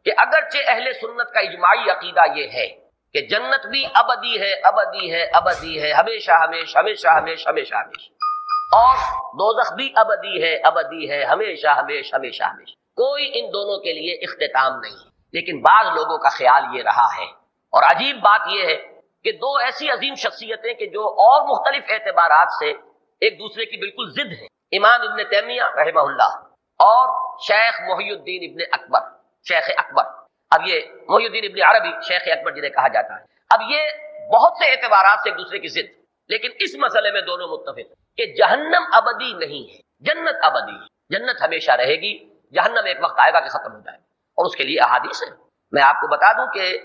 کہ اگرچہ اہل سنت کا اجماعی عقیدہ یہ ہے کہ جنت بھی ابدی ہے، ابدی ہے، ابدی ہے، ہمیشہ ہمیشہ ہمیشہ ہمیشہ ہمیشہ ہمیشہ، اور دوزخ بھی ابدی ہے، ابدی ہے، ہمیشہ ہمیشہ ہمیشہ ہمیشہ، کوئی ان دونوں کے لیے اختتام نہیں۔ لیکن بعض لوگوں کا خیال یہ رہا ہے، اور عجیب بات یہ ہے کہ دو ایسی عظیم شخصیتیں کہ جو اور مختلف اعتبارات سے ایک دوسرے کی بالکل ضد ہیں، امام ابن تیمیہ رحمہ اللہ اور شیخ محی الدین ابن اکبر، شیخ اکبر، اب یہ محی الدین ابن عربی شیخ اکبر جنہیں کہا جاتا ہے، اب یہ بہت سے اعتبارات سے ایک دوسرے کی ضد، لیکن اس مسئلے میں دونوں متفق کہ جہنم ابدی نہیں ہے، جنت ابدی ہے، جنت ہمیشہ رہے گی، جہنم ایک وقت آئے گا کہ ختم ہو جائے گا، اور اس کے لیے احادیث ہیں۔ میں آپ کو بتا دوں کہ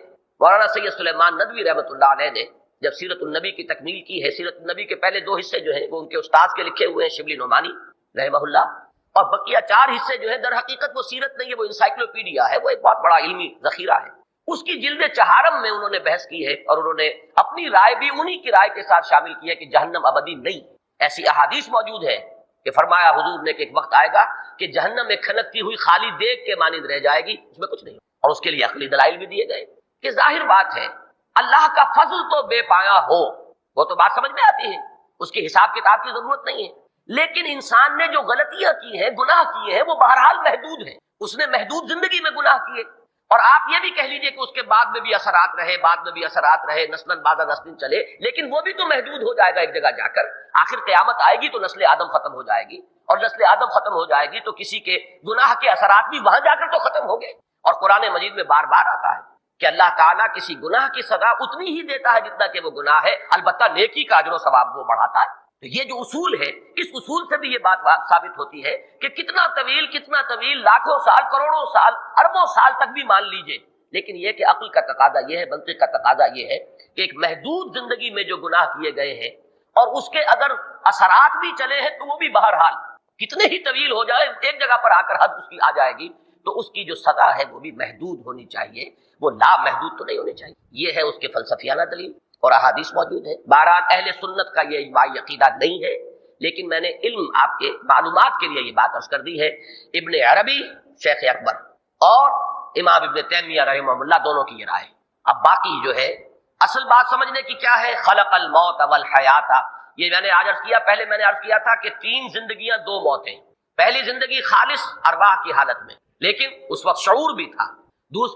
مولانا سید سلیمان ندوی رحمۃ اللہ علیہ نے جب سیرت النبی کی تکمیل کی ہے، سیرت النبی کے پہلے 2 حصے جو ہیں وہ ان کے استاد کے لکھے ہوئے ہیں، شبلی نعمانی رحمہ اللہ، اور بقیہ 4 حصے جو ہیں در حقیقت وہ سیرت نہیں ہے، وہ انسائکلوپیڈیا ہے، وہ ایک بہت بڑا علمی ذخیرہ ہے۔ اس کی جلد 4 میں انہوں نے بحث کی ہے اور انہوں نے اپنی رائے بھی انہی کی رائے کے ساتھ شامل کی ہے کہ جہنم ابدی نہیں۔ ایسی احادیث موجود ہے کہ فرمایا حضور نے کہ ایک وقت آئے گا کہ جہنم میں کھنکتی ہوئی خالی دیگ کے مانند رہ جائے گی، اس میں کچھ نہیں، اور اس کے لیے عقلی دلائل بھی دیے گئے کہ ظاہر بات ہے اللہ کا فضل تو بے پایا ہو، وہ تو بات سمجھ میں آتی ہے، اس کی حساب کتاب کی ضرورت نہیں ہے، لیکن انسان نے جو غلطیاں کی ہیں، گناہ کیے ہیں، وہ بہرحال محدود ہیں، اس نے محدود زندگی میں گناہ کیے، اور آپ یہ بھی کہہ لیجئے کہ اس کے بعد میں بھی اثرات رہے، بعد میں بھی اثرات رہے، نسلاً بعد نسل چلے، لیکن وہ بھی تو محدود ہو جائے گا ایک جگہ جا کر، آخر قیامت آئے گی تو نسل آدم ختم ہو جائے گی، اور نسل آدم ختم ہو جائے گی تو کسی کے گناہ کے اثرات بھی وہاں جا کر تو ختم ہو گئے۔ اور قرآن مجید میں بار بار آتا ہے کہ اللہ تعالیٰ کسی گناہ کی سزا اتنی ہی دیتا ہے جتنا کہ وہ گناہ ہے، البتہ نیکی کا اجر و ثواب وہ بڑھاتا ہے۔ تو یہ جو اصول ہے، اس اصول سے بھی یہ بات ثابت ہوتی ہے کہ کتنا طویل لاکھوں سال، کروڑوں سال، اربوں سال تک بھی مان لیجئے، لیکن یہ کہ عقل کا تقاضا یہ ہے، منطق کا تقاضا یہ ہے کہ ایک محدود زندگی میں جو گناہ کیے گئے ہیں اور اس کے اگر اثرات بھی چلے ہیں تو وہ بھی بہرحال کتنے ہی طویل ہو جائے، ایک جگہ پر آ کر حد اس کی آ جائے گی، تو اس کی جو سزا ہے وہ بھی محدود ہونی چاہیے، وہ لا محدود تو نہیں ہونی چاہیے۔ یہ ہے اس کے فلسفیانہ دلیل، اور احادیث موجود ہے۔ بہرحال اہل سنت کا یہ اجماعی عقیدہ نہیں ہے، لیکن میں نے علم آپ کے معلومات کے لیے یہ بات عرض کر دی ہے، ابن عربی شیخ اکبر اور امام ابن تیمیہ رحمہ اللہ دونوں کی یہ رائے۔ اب باقی جو ہے اصل بات سمجھنے کی کیا ہے، خلق الموت والحیات، یہ میں نے آج عرض کیا، پہلے میں نے عرض کیا تھا کہ 3 زندگیاں 2 موتیں، پہلی زندگی خالص ارواح کی حالت میں، لیکن اس وقت شعور بھی تھا،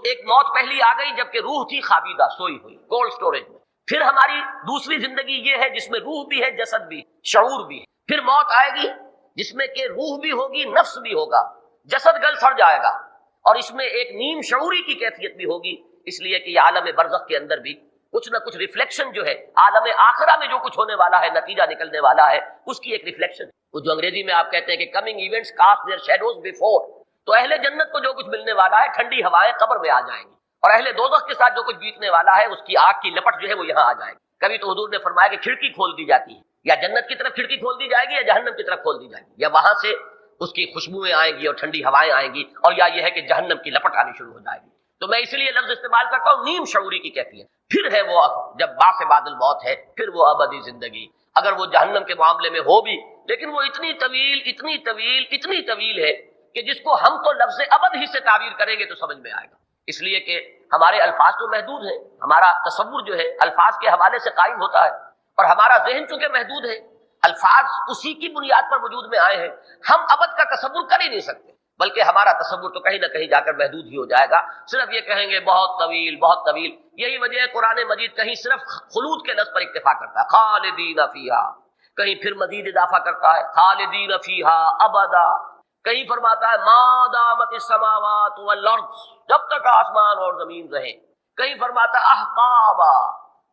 ایک موت پہلی آ گئی جبکہ روح تھی خابیدہ، سوئی ہوئی کولڈ سٹوریج میں، پھر ہماری دوسری زندگی یہ ہے جس میں روح بھی ہے، جسد بھی، شعور بھی ہے، پھر موت آئے گی جس میں کہ روح بھی ہوگی، نفس بھی ہوگا، جسد گل سڑ جائے گا، اور اس میں ایک نیم شعوری کی کیفیت بھی ہوگی، اس لیے کہ یہ عالم برزخ کے اندر بھی کچھ نہ کچھ ریفلیکشن جو ہے، عالم آخرہ میں جو کچھ ہونے والا ہے، نتیجہ نکلنے والا ہے، اس کی ایک ریفلیکشن، وہ جو انگریزی میں آپ کہتے ہیں کہ coming events cast their shadows before, تو اہل جنت کو جو کچھ ملنے والا ہے، ٹھنڈی ہوائیں قبر میں آ جائیں گی، اور اہل دوزخ کے ساتھ جو کچھ بیتنے والا ہے، اس کی آگ کی لپٹ جو ہے وہ یہاں آ جائے گی۔ کبھی تو حضور نے فرمایا کہ کھڑکی کھول دی جاتی ہے، یا جنت کی طرف کھڑکی کھول دی جائے گی یا جہنم کی طرف کھول دی جائے گی، یا وہاں سے اس کی خوشبوئیں آئیں گی اور ٹھنڈی ہوائیں آئیں گی، اور یا یہ ہے کہ جہنم کی لپٹ آنی شروع ہو جائے گی۔ تو میں اسی لیے لفظ استعمال کرتا ہوں نیم شعوری کی کیفیت، پھر ہے وہ جب باس بعد الموت ہے، پھر وہ ابدی زندگی، اگر وہ جہنم کے معاملے میں ہو بھی، لیکن وہ اتنی طویل ہے کہ جس کو ہم تو لفظ ابد ہی سے تعبیر کریں گے تو سمجھ میں آئے گا، اس لیے کہ ہمارے الفاظ تو محدود ہیں، ہمارا تصور جو ہے الفاظ کے حوالے سے قائم ہوتا ہے، اور ہمارا ذہن چونکہ محدود ہے، الفاظ اسی کی بنیاد پر وجود میں آئے ہیں، ہم ابد کا تصور کر ہی نہیں سکتے، بلکہ ہمارا تصور تو کہیں نہ کہیں جا کر محدود ہی ہو جائے گا۔ صرف یہ کہیں گے بہت طویل بہت طویل۔ یہی وجہ ہے قرآن مجید کہیں صرف خلود کے لفظ پر اکتفا کرتا ہے، خالدین فیہا، کہیں پھر مزید اضافہ کرتا ہے خالدین فیہا ابدا، کہیں فرماتا ہے ما دامت السماوات والارض، جب تک آسمان اور زمین رہیں، کہیں فرماتا ہے احقابا،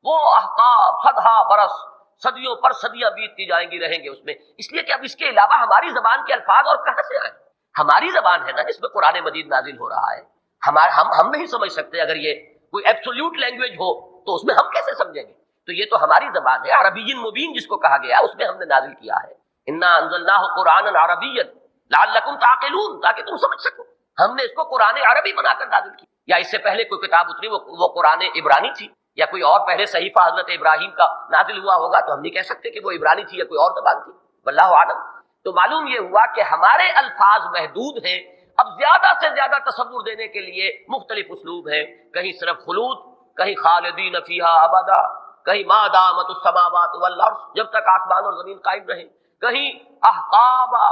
وہ احقاب صدہا برس، صدیوں پر صدیاں بیتتی جائیں گی، رہیں گے اس میں۔ اس لیے کہ اب اس کے علاوہ ہماری زبان کے الفاظ اور کہاں سے آئیں؟ ہماری زبان ہے نا جس میں قرآن مجید نازل ہو رہا ہے، ہم نہیں سمجھ سکتے۔ اگر یہ کوئی ایبسولوٹ لینگویج ہو تو اس میں ہم کیسے سمجھیں گے؟ تو یہ تو ہماری زبان ہے، عربی مبین جس کو کہا گیا، اس میں ہم نے نازل کیا ہے، انا انزلناہ قرآنا عربیا لعلکم تعقلون، تاکہ تم سمجھ سکو۔ ہم نے اس کو قرآن عربی بنا کر نازل کیا۔ یا اس سے پہلے کوئی کتاب اتری وہ قرآن عبرانی تھی، یا کوئی اور پہلے صحیفہ حضرت ابراہیم کا نازل ہوا ہوگا، تو ہم نہیں کہہ سکتے کہ وہ عبرانی تھی یا کوئی اور زبان تھی، واللہ اعلم۔ تو معلوم یہ ہوا کہ ہمارے الفاظ محدود ہیں، اب زیادہ سے زیادہ تصور دینے کے لیے مختلف اسلوب ہیں، کہیں صرف خلود، کہیں خالدین فیہا ابدا، کہیں ما دامت السماوات والارض، جب تک آسمان اور زمین قائم رہیں، کہیں احقابا،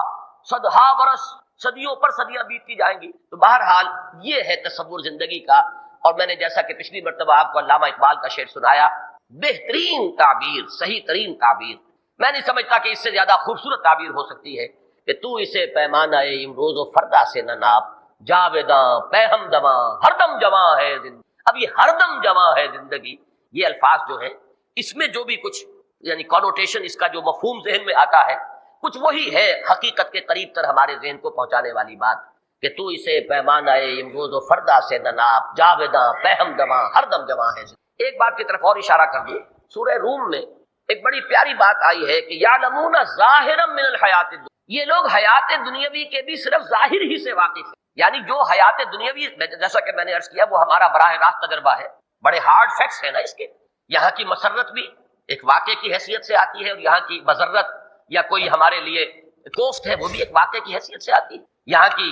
صدہا برس، صدیوں پر صدیاں بیتتی جائیں گی۔ تو بہرحال یہ ہے تصور زندگی کا۔ اور میں نے جیسا کہ پچھلی مرتبہ آپ کو علامہ اقبال کا شعر سنایا، بہترین تعبیر، صحیح ترین تعبیر، میں نہیں سمجھتا کہ اس سے زیادہ خوبصورت تعبیر ہو سکتی ہے کہ تو اسے پیمانہ امروز و فردا سے نہ ناپ، جاویداں پہ ہم دماں ہر دم جواں ہے زندگی۔ اب یہ ہر دم جواں ہے زندگی، یہ الفاظ جو ہیں اس میں جو بھی کچھ یعنی کانوٹیشن، اس کا جو مفہوم ذہن میں آتا ہے، کچھ وہی ہے حقیقت کے قریب تر ہمارے ذہن کو پہنچانے والی بات، کہ تو اسے پیمانہ امروز و فردا سے نہ ناپ، جاویداں پہ ہم دماں ہر دم جواں ہے زندگی۔ ایک بات کی طرف اور اشارہ کر دوں، سورہ روم میں ایک بڑی پیاری بات آئی ہے کہ یعلمون ظاہرا من الحیات الدنیا، یہ لوگ حیات دنیاوی کے بھی صرف ظاہر ہی سے واقف ہیں، یعنی جو حیات دنیاوی، جیسا کہ میں نے عرض کیا، وہ ہمارا براہ راست تجربہ ہے، بڑے ہارڈ فیکٹس ہیں نا اس کے۔ یہاں کی مسرت بھی ایک واقعے کی حیثیت سے آتی ہے، اور یہاں کی مضرت یا کوئی ہمارے لیے کوفت ہے وہ بھی ایک واقعے کی حیثیت سے آتی ہے۔ یہاں کی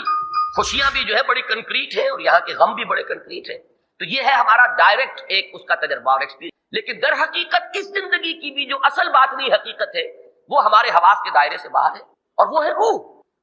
خوشیاں بھی جو ہے بڑی کنکریٹ ہے، اور یہاں کے غم بھی بڑے کنکریٹ ہیں۔ تو یہ ہے ہمارا ڈائریکٹ ایک اس کا تجربہ اور ایکسپیرینس۔ لیکن در حقیقت اس زندگی کی بھی جو اصل باطنی حقیقت ہے وہ ہمارے حواس کے دائرے سے باہر ہے، اور وہ ہے روح۔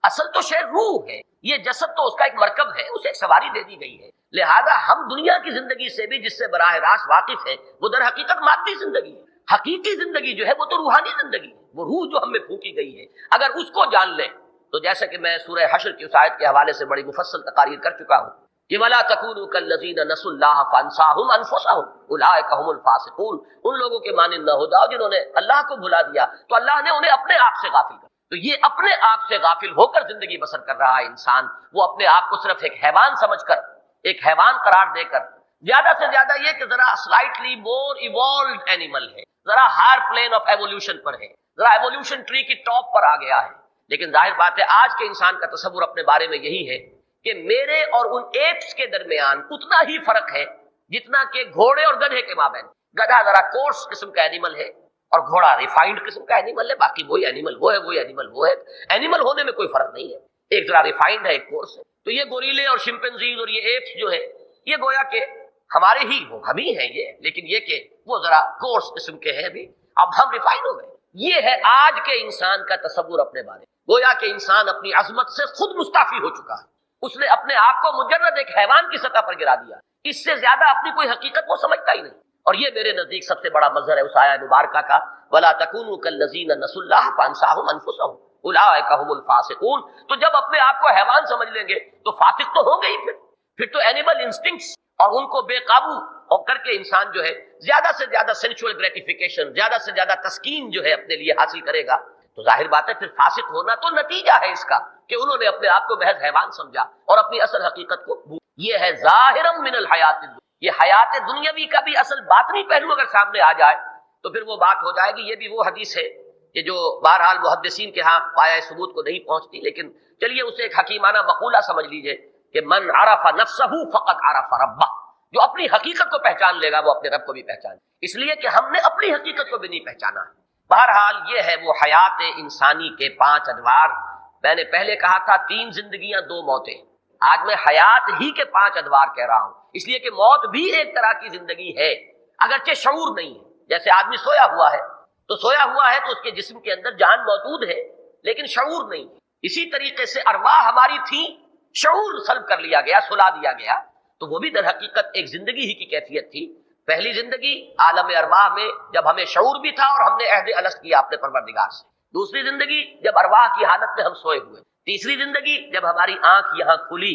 اصل تو شے روح ہے، یہ جسد تو اس کا ایک مرکب ہے، اسے ایک سواری دے دی گئی ہے۔ لہذا ہم دنیا کی زندگی سے بھی جس سے براہ راست واقف ہیں وہ در حقیقت مادی زندگی ہے۔ حقیقی زندگی جو ہے وہ تو روحانی زندگی ہے، وہ روح جو ہم میں پھونکی گئی ہے۔ اگر اس کو جان لیں تو جیسا کہ میں سورہ حشر کی اس آیت کے حوالے سے بڑی مفصل تقاریر کر چکا ہوں کہ وَلَا تَكُونُوا كَالَّذِينَ نَسُوا اللَّهَ فَأَنسَاهُمْ أَنفُسَهُمْ أُولَٰئِكَ هُمُ الْفَاسِقُونَ، ان لوگوں کے مانند نہ ہو جاؤ جنہوں نے اللہ کو بھلا دیا تو اللہ نے انہیں اپنے آپ سے غافل کر۔ تو یہ اپنے آپ سے غافل ہو کر زندگی بسر کر رہا ہے انسان، وہ اپنے آپ کو صرف ایک حیوان سمجھ کر، ایک حیوان قرار دے کر، زیادہ سے زیادہ یہ کہ ذرا سلائٹلی مور ایوالوڈ اینیمل ہے، ذرا ہائر پلین آف ایوولوشن پر ہے، ذرا ایوولوشن ٹری کی ٹاپ پر آ گیا ہے۔ لیکن ظاہر بات ہے آج کے انسان کا تصور اپنے بارے میں یہی ہے کہ میرے اور ان ایپس کے درمیان اتنا ہی فرق ہے جتنا کہ گھوڑے اور گدھے کے مابین۔ گدھا ذرا کورس قسم کا اینیمل ہے اور گھوڑا ریفائنڈ قسم کا اینیمل ہے، باقی وہی اینیمل وہ ہے، وہی اینیمل وہ ہے۔ اینیمل ہونے میں کوئی فرق نہیں ہے، ایک ذرا ریفائنڈ ہے، ایک کورس ہے۔ تو یہ گوریلے اور شمپینزیز اور یہ ایپس جو ہے یہ گویا کہ ہمارے ہی وہ ہم ہی ہیں یہ، لیکن یہ کہ وہ ذرا کورس قسم کے ہیں، ابھی اب ہم ریفائن ہو گئے۔ یہ ہے آج کے انسان کا تصور اپنے بارے میں، گویا کہ انسان اپنی عظمت سے خود مستعفی ہو چکا ہے، اس نے اپنے آپ کو مجرد ایک حیوان کی سطح پر گرا دیا، اس سے زیادہ اپنی کوئی حقیقت وہ سمجھتا ہی نہیں۔ اور یہ میرے نزدیک سب سے بڑا مظہر ہے اس آیہ مبارکہ کا، وَلَا تَكُونُوا كَالَّذِينَ نَسُوا اللَّهَ فَأَنسَاهُمْ أَنفُسَهُمْ أُولَٰئِكَ هُمُ الْفَاسِقُونَ۔ تو جب اپنے آپ کو حیوان سمجھ لیں گے تو فاسق تو ہوں گے ہی، پھر تو اینیمل انسٹنکٹس اور ان کو بے قابو کر کے انسان جو ہے زیادہ سے زیادہ سینچوئل گریٹیفیکیشن، زیادہ سے زیادہ تسکین جو ہے اپنے لیے حاصل کرے گا۔ تو ظاہر بات ہے پھر فاسق ہونا تو نتیجہ ہے اس کا کہ انہوں نے اپنے آپ کو محض حیوان سمجھا اور اپنی اصل حقیقت کو بھول۔ یہ ہے ظاہرا من الحیات الدنیا، یہ حیات دنیاوی کا بھی اصل باطنی پہلو اگر سامنے آ جائے تو پھر وہ بات ہو جائے گی۔ یہ بھی وہ حدیث ہے کہ جو بہرحال محدثین کے ہاں پایہ ثبوت کو نہیں پہنچتی، لیکن چلیے اسے ایک حکیمانہ مقولہ سمجھ لیجئے کہ من عرف نفسہ فقد عرف ربہ، جو اپنی حقیقت کو پہچان لے گا وہ اپنے رب کو بھی پہچانے، اس لیے کہ ہم نے اپنی حقیقت کو بھی نہیں پہچانا۔ بہرحال یہ ہے وہ حیات انسانی کے 5 ادوار۔ میں نے پہلے کہا تھا 3 زندگیاں 2 موتیں، آج میں حیات ہی کے 5 ادوار کہہ رہا ہوں، اس لیے کہ موت بھی ایک طرح کی زندگی ہے، اگرچہ شعور نہیں ہے۔ جیسے آدمی سویا ہوا ہے تو سویا ہوا ہے تو اس کے جسم کے اندر جان موجود ہے لیکن شعور نہیں. اسی طریقے سے ارواح ہماری تھی، شعور سلب کر لیا گیا، سلا دیا گیا، تو وہ بھی در حقیقت ایک زندگی ہی کی کیفیت تھی. پہلی زندگی عالم ارواح میں جب ہمیں شعور بھی تھا اور ہم نے عہد الست کیا اپنے پروردگار سے. دوسری زندگی جب ارواح کی حالت میں ہم سوئے ہوئے. تیسری زندگی جب ہماری آنکھ یہاں کھلی،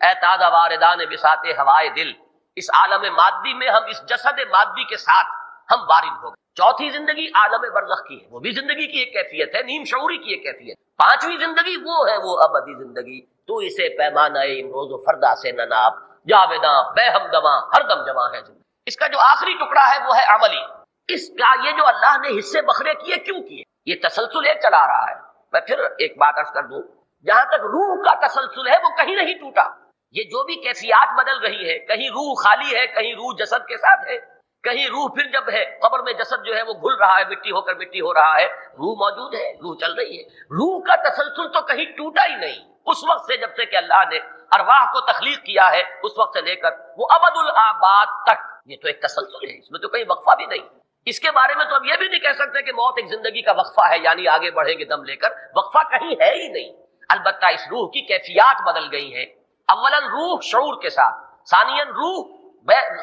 اے تازہ واردان بساط ہوائے دل، اس عالم مادی میں ہم اس جسد مادی کے ساتھ ہم وارد ہو گئے. چوتھی زندگی عالم برزخ کی ہے، وہ بھی زندگی کی ایک کیفیت ہے، نیم شعوری کی ایک کیفیت. پانچویں زندگی وہ ہے، وہ ابدی زندگی. تو اسے پیمانہ امروز و فردا سے نہ ناپ، جاویداں بے ہم دواں ہر دم جمع ہے زندگی. اس کا جو آخری ٹکڑا ہے وہ ہے عملی. اس کا یہ جو اللہ نے حصے بکھرے کیے کیوں کیے؟ یہ تسلسل ایک چلا رہا ہے. میں پھر ایک بات عرض کر دوں، جہاں تک روح کا تسلسل ہے وہ کہیں نہیں ٹوٹا. یہ جو بھی کیفیات بدل رہی ہے، کہیں روح خالی ہے، کہیں روح جسد کے ساتھ ہے، کہیں روح پھر جب ہے قبر میں جسد جو ہے وہ گھل رہا ہے، مٹی ہو کر مٹی ہو رہا ہے، روح موجود ہے، روح چل رہی ہے. روح کا تسلسل تو کہیں ٹوٹا ہی نہیں اس وقت سے جب سے کہ اللہ نے ارواح کو تخلیق کیا ہے، اس وقت سے لے کر وہ ابد الآباد تک. یہ تو ایک تسلسل ہے، اس میں تو کہیں وقفہ بھی نہیں. اس کے بارے میں تو ہم یہ بھی نہیں کہہ سکتے کہ موت ایک زندگی کا وقفہ ہے، یعنی آگے بڑھیں گے دم لے کر. وقفہ کہیں ہے ہی نہیں. البتہ اس روح کی کیفیات بدل گئی ہیں. اولاً روح شعور کے ساتھ، ثانیاً روح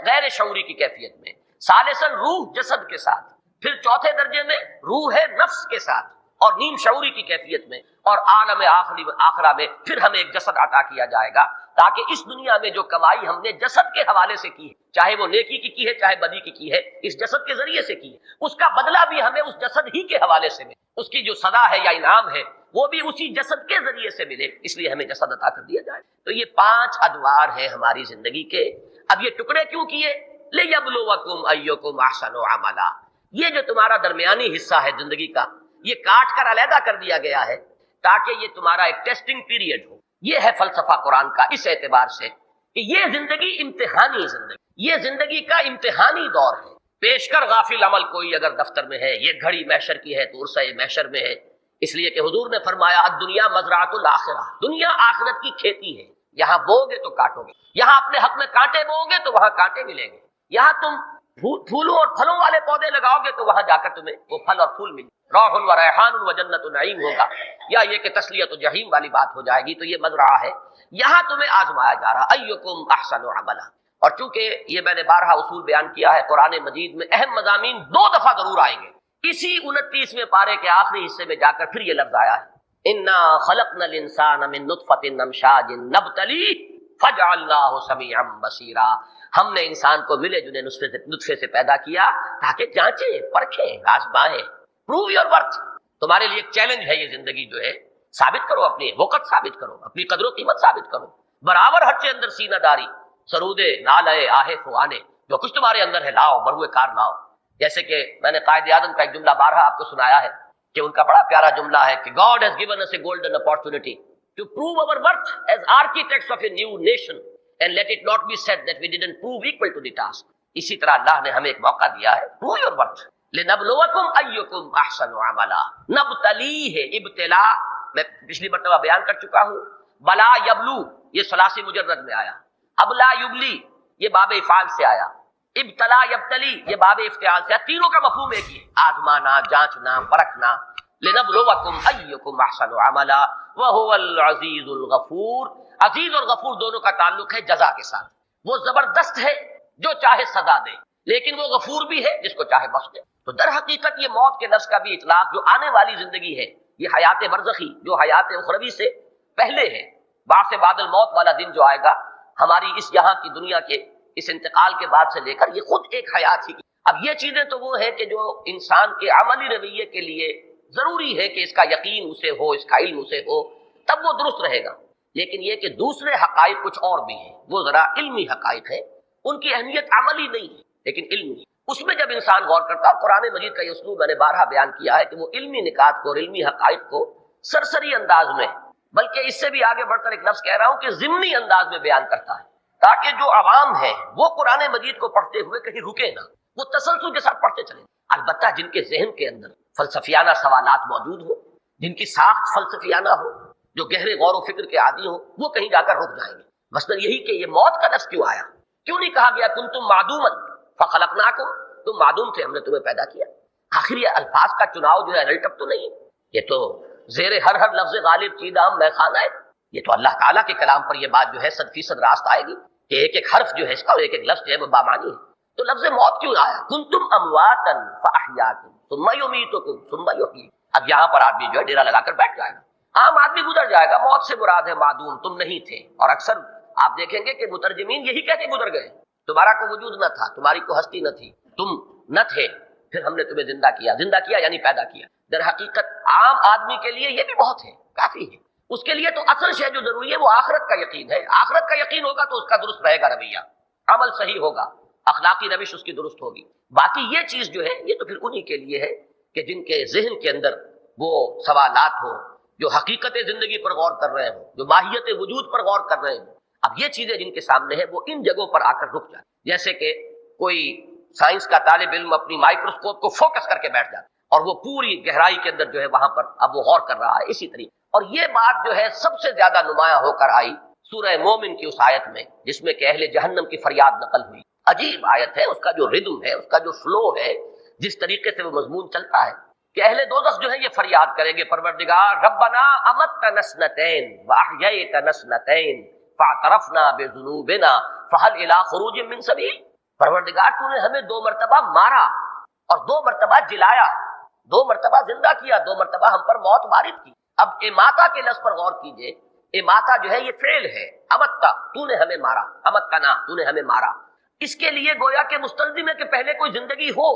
غیر شعوری کی کیفیت میں، ثالثاً روح جسد کے ساتھ، پھر چوتھے درجے میں روح نفس کے ساتھ اور نیم شعوری کی کیفیت میں، اور عالم آخرہ میں پھر ہمیں ایک جسد عطا کیا جائے گا تاکہ اس دنیا میں جو کمائی ہم نے جسد کے حوالے سے کی ہے، چاہے وہ نیکی کی ہے چاہے بدی کی ہے، اس جسد کے ذریعے سے کی ہے، اس کا بدلہ بھی ہمیں اس جسد ہی کے حوالے سے ملے. اس کی جو سزا ہے یا انعام ہے وہ بھی اسی جسد کے ذریعے سے ملے، اس لیے ہمیں جسد عطا کر دیا جائے. تو یہ 5 ادوار ہیں ہماری زندگی کے. اب یہ ٹکڑے کیوں کیے؟ لِيَبْلُوَكُمْ أَيُّكُمْ أَحْسَنُ عَمَلًا. یہ جو تمہارا درمیانی حصہ ہے زندگی کا، یہ کاٹ کر علیحدہ کر دیا گیا ہے تاکہ یہ تمہارا ایک ٹیسٹنگ پیریڈ ہو. یہ ہے فلسفہ قرآن کا اس اعتبار سے کہ یہ زندگی امتحانی زندگی، یہ زندگی کا امتحانی دور ہے. پیش کر غافل عمل کوئی اگر دفتر میں ہے، یہ گھڑی محشر کی ہے تو عرصہ محشر میں ہے. اس لیے کہ حضور نے فرمایا الدنیا مزرعۃ الاخرہ، دنیا آخرت کی کھیتی ہے. یہاں بو گے تو کاٹو گے، یہاں اپنے حق میں کانٹے بو گے تو وہاں کانٹے ملیں گے. یہاں تم پھولوں اور پھلوں والے پودے لگاؤ گے تو وہاں جا کر تمہیں وہ پھل اور پھول ملیں. روح و ریحان و جنت نعیم ہوگا، یا یہ کہ تسلیت و جحیم والی بات ہو جائے گی. تو یہ مزرعہ ہے، یہاں تمہیں آزمایا جا رہا ایکم احسن عملا. اور چونکہ یہ میں نے بارہا اصول بیان کیا ہے، قرآن مجید میں اہم مضامین 2 دفعہ ضرور آئیں گے. اسی 29ویں پارے کے آخری حصے میں جا کر پھر یہ لفظ آیا ہے انا خلقنا الانسان من نطفۃ امشاج نبتلیہ فجعلناہ سمیعا بصیرا. ہم نے انسان کو ملے جنے نطفے سے پیدا کیا تاکہ جانچیں، پرکھیں، آزمائیں. Prove your worth. تمہارے لیے ایک چیلنج ہے یہ زندگی جو ہے. ثابت کرو اپنی وقت، ثابت کرو اپنی قدر و قیمت، ثابت کرو. برابر ہر چے اندر سینہ داری، سرودے نالے آہے فوانے، جو کچھ تمہارے اندر ہے لاؤ، بروئے کار لاؤ. جیسے کہ میں نے قائد اعظم کا ایک جملہ بارہا آپ کو سنایا ہے کہ ان کا بڑا پیارا جملہ ہے کہ God has given us a golden opportunity to prove our worth as architects of a new nation and let it not be said that we didn't prove equal to the task. اسی طرح اللہ نے ہمیں ایک موقع دیا ہے، prove your worth. لنبلوکم ایکم احسن عملا. نبتلی ہے ابتلا، میں پچھلی مرتبہ بیان کر چکا ہوں. بلا یبلو یہ ثلاثی مجرد میں آیا، ابلا یبلی یہ باب افعال سے آیا، ابتلا یبتلی یہ باب افتعال سے. تینوں کا مفہوم ایک ہی ہے، آزمانا، جانچنا، پرکھنا. لنبلوکم ایکم احسن عملا وہو العزیز الغفور. عزیز اور غفور دونوں کا تعلق ہے جزا کے ساتھ. وہ زبردست ہے جو چاہے سزا دے، لیکن وہ غفور بھی ہے جس کو چاہے بخش دے. تو در حقیقت یہ موت کے لفظ کا بھی اطلاق جو آنے والی زندگی ہے، یہ حیات برزخی جو حیات اخروی سے پہلے ہے. بعد بعد الموت والا دن جو آئے گا ہماری اس یہاں کی دنیا کے اس انتقال کے بعد سے لے کر، یہ خود ایک حیات ہی. اب یہ چیزیں تو وہ ہیں کہ جو انسان کے عملی رویے کے لیے ضروری ہے کہ اس کا یقین اسے ہو، اس کا علم اسے ہو، تب وہ درست رہے گا. لیکن یہ کہ دوسرے حقائق کچھ اور بھی ہیں، وہ ذرا علمی حقائق ہیں، ان کی اہمیت عملی نہیں ہے لیکن علمی. اس میں جب انسان غور کرتا ہے، قرآن مجید کا یہ اسلوب میں نے بارہا بیان کیا ہے کہ وہ علمی نکات کو اور علمی حقائق کو سرسری انداز میں، بلکہ اس سے بھی آگے بڑھ کر ایک لفظ کہہ رہا ہوں کہ ضمنی انداز میں بیان کرتا ہے تاکہ جو عوام ہے وہ قرآن مجید کو پڑھتے ہوئے کہیں رکے نہ، وہ تسلسل کے ساتھ پڑھتے چلیں. البتہ جن کے ذہن کے اندر فلسفیانہ سوالات موجود ہو، جن کی ساخت فلسفیانہ ہو، جو گہرے غور و فکر کے عادی ہوں، وہ کہیں جا کر رک جائیں گے. مثلا یہی کہ یہ موت کا لفظ کیوں آیا؟ کیوں نہیں کہا گیا کنتم معدوما فخلقناکم؟ تم معدوم تھے، ہم نے تمہیں پیدا کیا. آخر یہ الفاظ کا چناؤ جو ہے رلٹپ تو نہیں ہے، یہ تو زیر ہر لفظ غالب چیدام میں خانہ ہے. یہ تو اللہ تعالیٰ کے کلام پر یہ بات جو ہے 100% راست آئے گی کہ ایک ایک حرف جو ہے اس کا اور ایک ایک لفظ جو ہے وہ بامانی ہے. تو لفظ موت کیوں آیا؟ کنتم امواتا فاحیاکم ثم یمیتکم ثم یحییکم. اب یہاں پر آدمی جو ہے ڈیرا لگا کر بیٹھ جائے گا، عام آدمی گزر جائے گا. موت سے مراد ہے معدوم، تم نہیں تھے. اور اکثر آپ دیکھیں گے کہ مترجمین یہی کہہ کے گزر گئے، تمہارا کوئی وجود نہ تھا، تمہاری کوئی ہستی نہ تھی، تم نہ تھے، پھر ہم نے تمہیں زندہ کیا. زندہ کیا یعنی پیدا کیا. در حقیقت عام آدمی کے لیے یہ بھی بہت ہے، کافی ہے. اس کے لیے تو اصل شے جو ضروری ہے وہ آخرت کا یقین ہے. آخرت کا یقین ہوگا تو اس کا درست رہے گا رویہ، عمل صحیح ہوگا، اخلاقی روش اس کی درست ہوگی. باقی یہ چیز جو ہے یہ تو پھر انہی کے لیے ہے کہ جن کے ذہن کے اندر وہ سوالات ہوں، جو حقیقت زندگی پر غور کر رہے ہوں، جو ماہیت وجود پر غور کر رہے ہوں. اب یہ چیزیں جن کے سامنے ہیں وہ ان جگہوں پر آ کر رک جائیں. جیسے کہ کوئی سائنس کا طالب علم اپنی مائکروسکوپ کو فوکس کر کے بیٹھ جاتا اور وہ پوری گہرائی کے اندر جو ہے وہاں پر اب وہ غور کر رہا ہے. اسی طریقے اور یہ بات جو ہے سب سے زیادہ نمایاں ہو کر آئی سورہ مومن کی اس آیت میں، جس میں کہ اہل جہنم کی فریاد نقل ہوئی. عجیب آیت ہے، اس کا جو ردم ہے، اس کا جو فلو ہے، جس طریقے سے وہ مضمون چلتا ہے کہ اہل دوزخ جو ہے یہ فریاد کریں گے، پروردگار ربنا امتنا سنتین واحییتنا سنتین فاعترفنا بذنوبنا فهل الى خروج من سبیل. پروردگار تو نے ہمیں 2 مرتبہ مارا اور 2 مرتبہ جلایا، 2 مرتبہ زندہ کیا، 2 مرتبہ ہم پر موت وارد کی. اب اماتا کے لفظ پر غور کیجئے. اماتا جو ہے یہ فعل ہے، امتا تو نے ہمیں مارا، امتنا تو نے ہمیں مارا. اس کے لیے گویا کہ مستلزم ہے کہ پہلے کوئی زندگی ہو،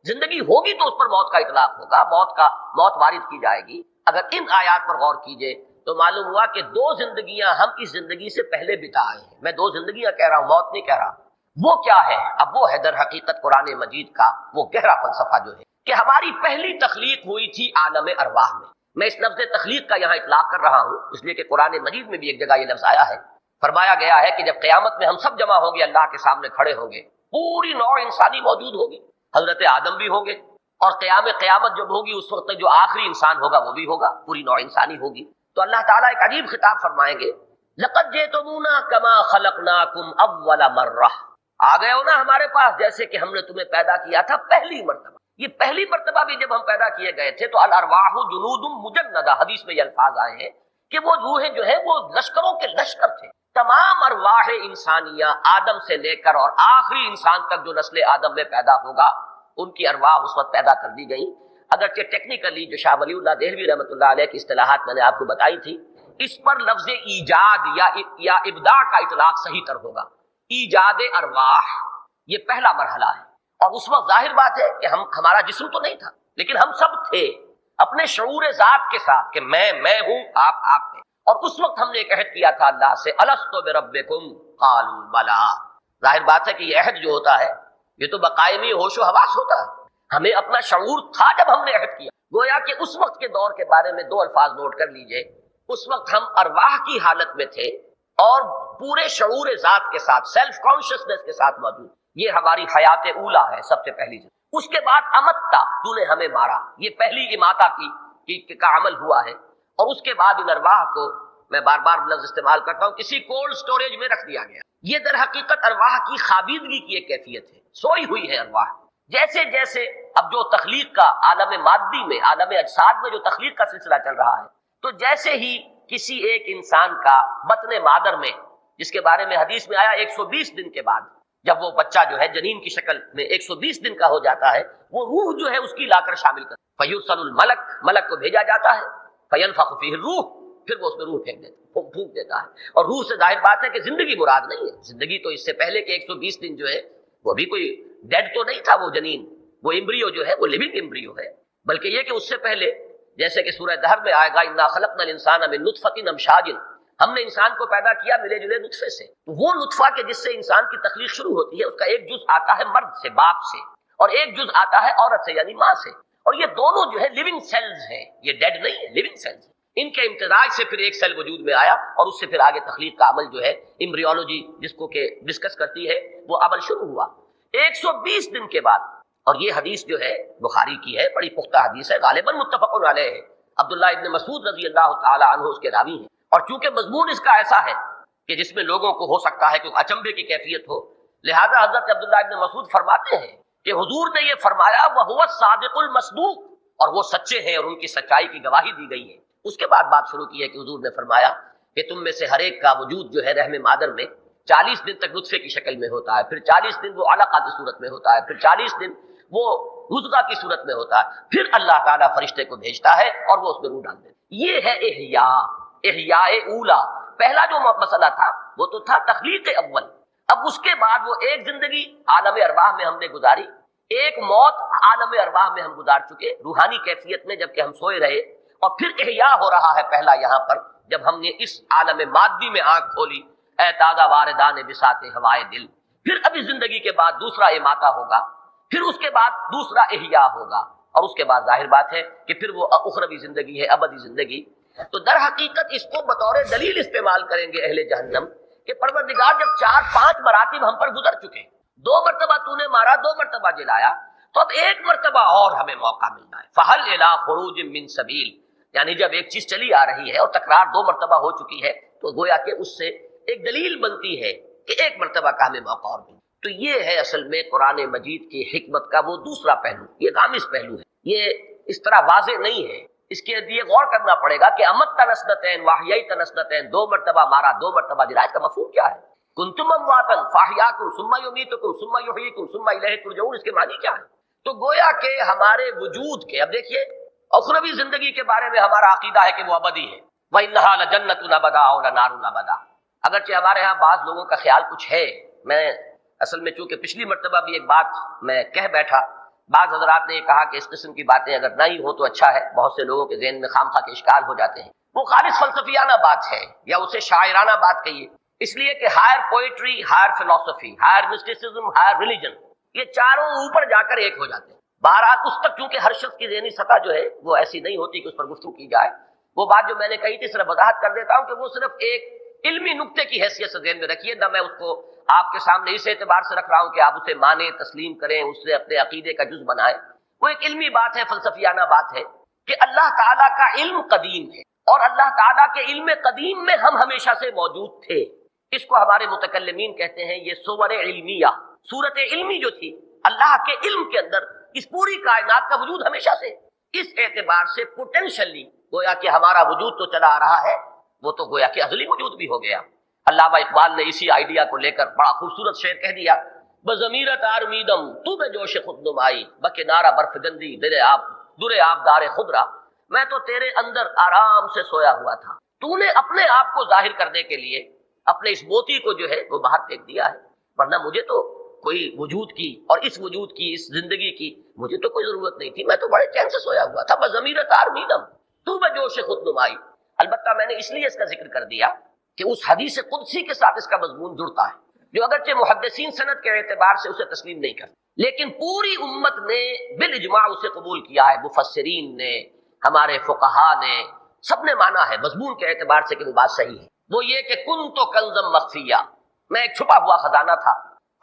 زندگی ہوگی تو اس پر موت کا اطلاق ہوگا، موت وارد کی جائے گی. اگر ان آیات پر غور کیجئے تو معلوم ہوا کہ 2 زندگیاں ہم اس زندگی سے پہلے بتا آئے ہیں. میں 2 زندگیاں کہہ رہا ہوں، موت نہیں کہہ رہا. وہ کیا ہے؟ اب وہ ہے در حقیقت قرآن مجید کا وہ گہرا فلسفہ جو ہے کہ ہماری پہلی تخلیق ہوئی تھی عالم ارواح میں. میں اس لفظ تخلیق کا یہاں اطلاق کر رہا ہوں اس لیے کہ قرآن مجید میں بھی ایک جگہ یہ لفظ آیا ہے. فرمایا گیا ہے کہ جب قیامت میں ہم سب جمع ہوں گے، اللہ کے سامنے کھڑے ہوں گے، پوری نوع انسانی موجود ہوگی، حضرت آدم بھی ہوں گے، اور قیامت جب ہوگی اس وقت جو آخری انسان ہوگا وہ بھی ہوگا، پوری نوع انسانی ہوگی. تو اللہ تعالیٰ ایک عجیب خطاب فرمائیں گے، لقد جئتمونا کما خلقناکم اول مرہ. آ گئے ہو نا ہمارے پاس جیسے کہ ہم نے تمہیں پیدا کیا تھا پہلی مرتبہ. یہ پہلی مرتبہ بھی جب ہم پیدا کیے گئے تھے تو الارواح جنود مجندہ، حدیث میں یہ الفاظ آئے ہیں کہ وہ روحیں جو ہے وہ لشکروں کے لشکر تھے. تمام ارواح انسانیہ آدم سے لے کر اور آخری انسان تک جو نسل آدم میں پیدا ہوگا ان کی ارواح اس وقت پیدا کر دی گئی. اگرچہ ٹیکنیکلی جو شاہ ولی اللہ دہلوی رحمۃ اللہ علیہ کی اصطلاحات میں نے آپ کو بتائی تھی، اس پر لفظ ایجاد یا ابداع کا اطلاق صحیح تر ہوگا. ایجاد ارواح یہ پہلا مرحلہ ہے. اور اس وقت ظاہر بات ہے کہ ہمارا جسم تو نہیں تھا لیکن ہم سب تھے اپنے شعور ذات کے ساتھ کہ میں ہوں، آپ ہیں. اور اس وقت ہم نے ایک عہد کیا تھا اللہ سے، الستو بربکم قالوا بلا. ظاہر بات ہے کہ یہ عہد جو ہوتا ہے یہ تو بقائمی ہوش و حواس ہوتا ہے. ہمیں اپنا شعور تھا جب ہم نے عہد کیا. گویا کہ اس وقت کے دور کے بارے میں 2 الفاظ نوٹ کر لیجئے. اس وقت ہم ارواح کی حالت میں تھے اور پورے شعور ذات کے ساتھ، سیلف کانشسنس کے ساتھ موجود. یہ ہماری حیات اولا ہے سب سے پہلی چیز. اس کے بعد امتا تو نے ہمیں مارا، یہ پہلی اماتا کا عمل ہوا ہے. اور اس کے بعد ان ارواح کو میں بار بار لفظ استعمال کرتا ہوں کسی کولڈ سٹوریج میں رکھ دیا گیا. یہ در حقیقت ارواح کی خابیدگی کی ایک کیفیت ہے، سوئی ہوئی ہے ارواح. جیسے جیسے اب جو تخلیق کا عالم مادی میں، عالم اجساد میں جو تخلیق کا سلسلہ چل رہا ہے، تو جیسے ہی کسی ایک انسان کا بطن مادر میں، جس کے بارے میں حدیث میں آیا 120 دن کے بعد جب وہ بچہ جو ہے جنین کی شکل میں 120 دن کا ہو جاتا ہے، وہ روح جو ہے اس کی لا کر شامل کر فیرسل الملک، ملک کو بھیجا جاتا ہے، فینفخ فیہ الروح، پھر وہ اس میں روح پھونک دیتا ہے. اور روح سے ظاہر بات ہے کہ زندگی مراد نہیں ہے. زندگی تو اس سے پہلے کہ 120 دن جو ہے وہ بھی کوئی ڈیڈ تو نہیں تھا وہ جنین، وہ امبریو جو ہے وہ لیونگ امبریو ہے. بلکہ یہ کہ اس سے پہلے جیسے کہ سورہ دہر میں آئے گا انا خلقنا الانسان من نطفۃ امشاج، ہم نے انسان کو پیدا کیا ملے جلے نطفے سے. وہ نطفہ کہ جس سے انسان کی تخلیق شروع ہوتی ہے، اس کا ایک جز آتا ہے مرد سے، باپ سے، اور ایک جز آتا ہے عورت سے یعنی ماں سے. اور یہ دونوں جو ہے لیونگ سیلز ہیں، یہ ڈیڈ نہیں ہے، لیونگ سیلز. ان کے امتزاج سے پھر ایک سیل وجود میں آیا اور اس سے پھر آگے تخلیق کا عمل جو ہے ایمبریولوجی جس کو کہ ڈسکس کرتی ہے وہ عمل شروع ہوا 120 دن کے بعد. اور یہ حدیث جو ہے بخاری کی ہے، بڑی پختہ حدیث ہے، غالباً متفق علیہ ہے. عبداللہ ابن مسعود رضی اللہ تعالی عنہ اس کے راوی ہیں. اور چونکہ مضمون اس کا ایسا ہے کہ جس میں لوگوں کو ہو سکتا ہے کہ اچنبھے کی کیفیت ہو، لہذا حضرت عبداللہ ابن مسعود فرماتے ہیں کہ حضور نے یہ فرمایا وَهُوَ الصَّادِقُ الْمَصْدُوقُ، اور وہ سچے ہیں اور ان کی سچائی کی گواہی دی گئی ہے۔ اس کے بعد بات شروع کی ہے کہ حضور نے فرمایا کہ تم میں سے ہر ایک کا وجود جو ہے رحم مادر میں 40 دن تک نطفے کی شکل میں ہوتا ہے، پھر 40 دن وہ علقہ کی صورت میں ہوتا ہے، پھر 40 دن وہ مضغہ کی صورت میں ہوتا ہے، پھر اللہ تعالیٰ فرشتے کو بھیجتا ہے اور وہ اس میں روح ڈال دیتا ہے۔ یہ ہے احیاء اولا۔ پہلا جو مسئلہ تھا وہ تو تھا تخلیق اول، اب اس کے بعد وہ ایک زندگی عالم ارواح میں ہم نے گزاری، ایک موت عالم ارواح میں ہم گزار چکے روحانی کیفیت میں جبکہ ہم سوئے رہے، اور پھر احیاء ہو رہا ہے پہلا یہاں پر جب ہم نے اس عالم مادی میں آنکھ کھولی، اے تازہ واردان بساط ہوائے دل۔ پھر ابھی زندگی کے بعد دوسرا اماتہ ہوگا، پھر اس کے بعد دوسرا احیاء ہوگا، اور اس کے بعد ظاہر بات ہے کہ پھر وہ اخروی زندگی ہے، ابدی زندگی۔ تو در حقیقت اس کو بطور دلیل استعمال کریں گے اہل جہنم کہ پروردگار جب 4-5 مراتب ہم پر گزر چکے، 2 مرتبہ تو نے مارا، 2 مرتبہ جلایا، تو اب 1 مرتبہ اور ہمیں موقع ملنا ہے۔ فَهَلْ إِلَىٰ خُرُوجٍ مِّن سَبِيلٍ، یعنی جب ایک چیز چلی آ رہی ہے اور تکرار 2 مرتبہ ہو چکی ہے تو گویا کہ اس سے ایک دلیل بنتی ہے کہ 1 مرتبہ کا ہمیں موقع اور ملے۔ تو یہ ہے اصل میں قرآن مجید کی حکمت کا وہ دوسرا پہلو، یہ غامض پہلو ہے، یہ اس طرح واضح نہیں ہے، اس کے لیے غور کرنا پڑے گا کہ امت تنسنتین واحیائی تنسنتین، 2 مرتبہ مارا 2 مرتبہ جلایا، اس کا مفہوم کیا ہے؟ کنتم امواتا فاحیاکم ثم یمیتکم ثم یحییکم ثم الیہ ترجعون، اس کے معنی کیا ہے؟ تو گویا کہ ہمارے وجود کے، اب دیکھیے اخروی زندگی کے بارے میں ہمارا عقیدہ ہے کہ وہ ابدی ہے، وَإِنَّهَا لَجَنَّةٌ أَبَدًا أَوْ لَنَارٌ أَبَدًا، اگرچہ ہمارے ہاں بعض لوگوں کا خیال کچھ ہے، میں اصل میں چونکہ پچھلی مرتبہ بھی ایک بات میں کہہ بیٹھا، بعض حضرات نے یہ کہا کہ اس قسم کی باتیں اگر نہیں ہو تو اچھا ہے، بہت سے لوگوں کے ذہن میں خامخواہ کے اشکال ہو جاتے ہیں، وہ خالص فلسفیانہ بات ہے یا اسے شاعرانہ بات کہیے، اس لیے کہ ہائر پوئٹری، ہائر فلسفی، ہائر مسٹیسزم، ہائر ریلیجن، یہ چاروں اوپر جا کر ایک ہو جاتے ہیں۔ بہرحال اس تک چونکہ ہر شخص کی ذہنی سطح جو ہے وہ ایسی نہیں ہوتی کہ اس پر گفتگو کی جائے، وہ بات جو میں نے کہی تھی صرف وضاحت کر دیتا ہوں کہ وہ صرف ایک علمی نقطے کی حیثیت سے ذہن میں رکھیے، نہ میں اس کو آپ کے سامنے اس اعتبار سے رکھ رہا ہوں کہ آپ اسے مانیں، تسلیم کریں، اس سے اپنے عقیدے کا جز بنائیں، وہ ایک علمی بات ہے، فلسفیانہ بات ہے کہ اللہ تعالیٰ کا علم قدیم ہے اور اللہ تعالیٰ کے علم قدیم میں ہم ہمیشہ سے موجود تھے، اس کو ہمارے متکلمین کہتے ہیں یہ صور علمیہ، صورت علمی جو تھی اللہ کے علم کے اندر اس پوری کائنات کا وجود ہمیشہ سے، اس اعتبار سے پوٹینشلی گویا کہ ہمارا وجود تو چلا آ رہا ہے، وہ تو گویا کہ ازلی وجود بھی ہو گیا۔ علامہ اقبال نے اسی آئیڈیا کو لے کر بڑا خوبصورت شعر کہہ دیا، بضمیرت آرمیدم تو بے جوش خود نمائی، بکنارہ برف گندی در آب دار خودرا، میں تو تیرے اندر آرام سے سویا ہوا تھا، تو نے اپنے آپ کو ظاہر کرنے کے لیے اپنے اس موتی کو جو ہے وہ باہر پھینک دیا ہے، ورنہ مجھے تو کوئی وجود کی اور اس وجود کی، اس زندگی کی مجھے تو کوئی ضرورت نہیں تھی، میں تو بڑے چین سے سویا ہوا تھا، بضمیرت آرمیدم تو بے جوش خود نمائی۔ البتہ میں نے اس لیے اس کا ذکر کر دیا کہ اس حدیث قدسی کے ساتھ اس کا مضمون جڑتا ہے، جو اگرچہ محدثین سند کے اعتبار سے اسے تسلیم نہیں کرتے، لیکن پوری امت نے بالاجماع اسے قبول کیا ہے، مفسرین نے، ہمارے فقہا نے، سب نے مانا ہے مضمون کے اعتبار سے کہ وہ بات صحیح ہے، وہ یہ کہ کنت کنزا مخفیا، میں ایک چھپا ہوا خزانہ تھا،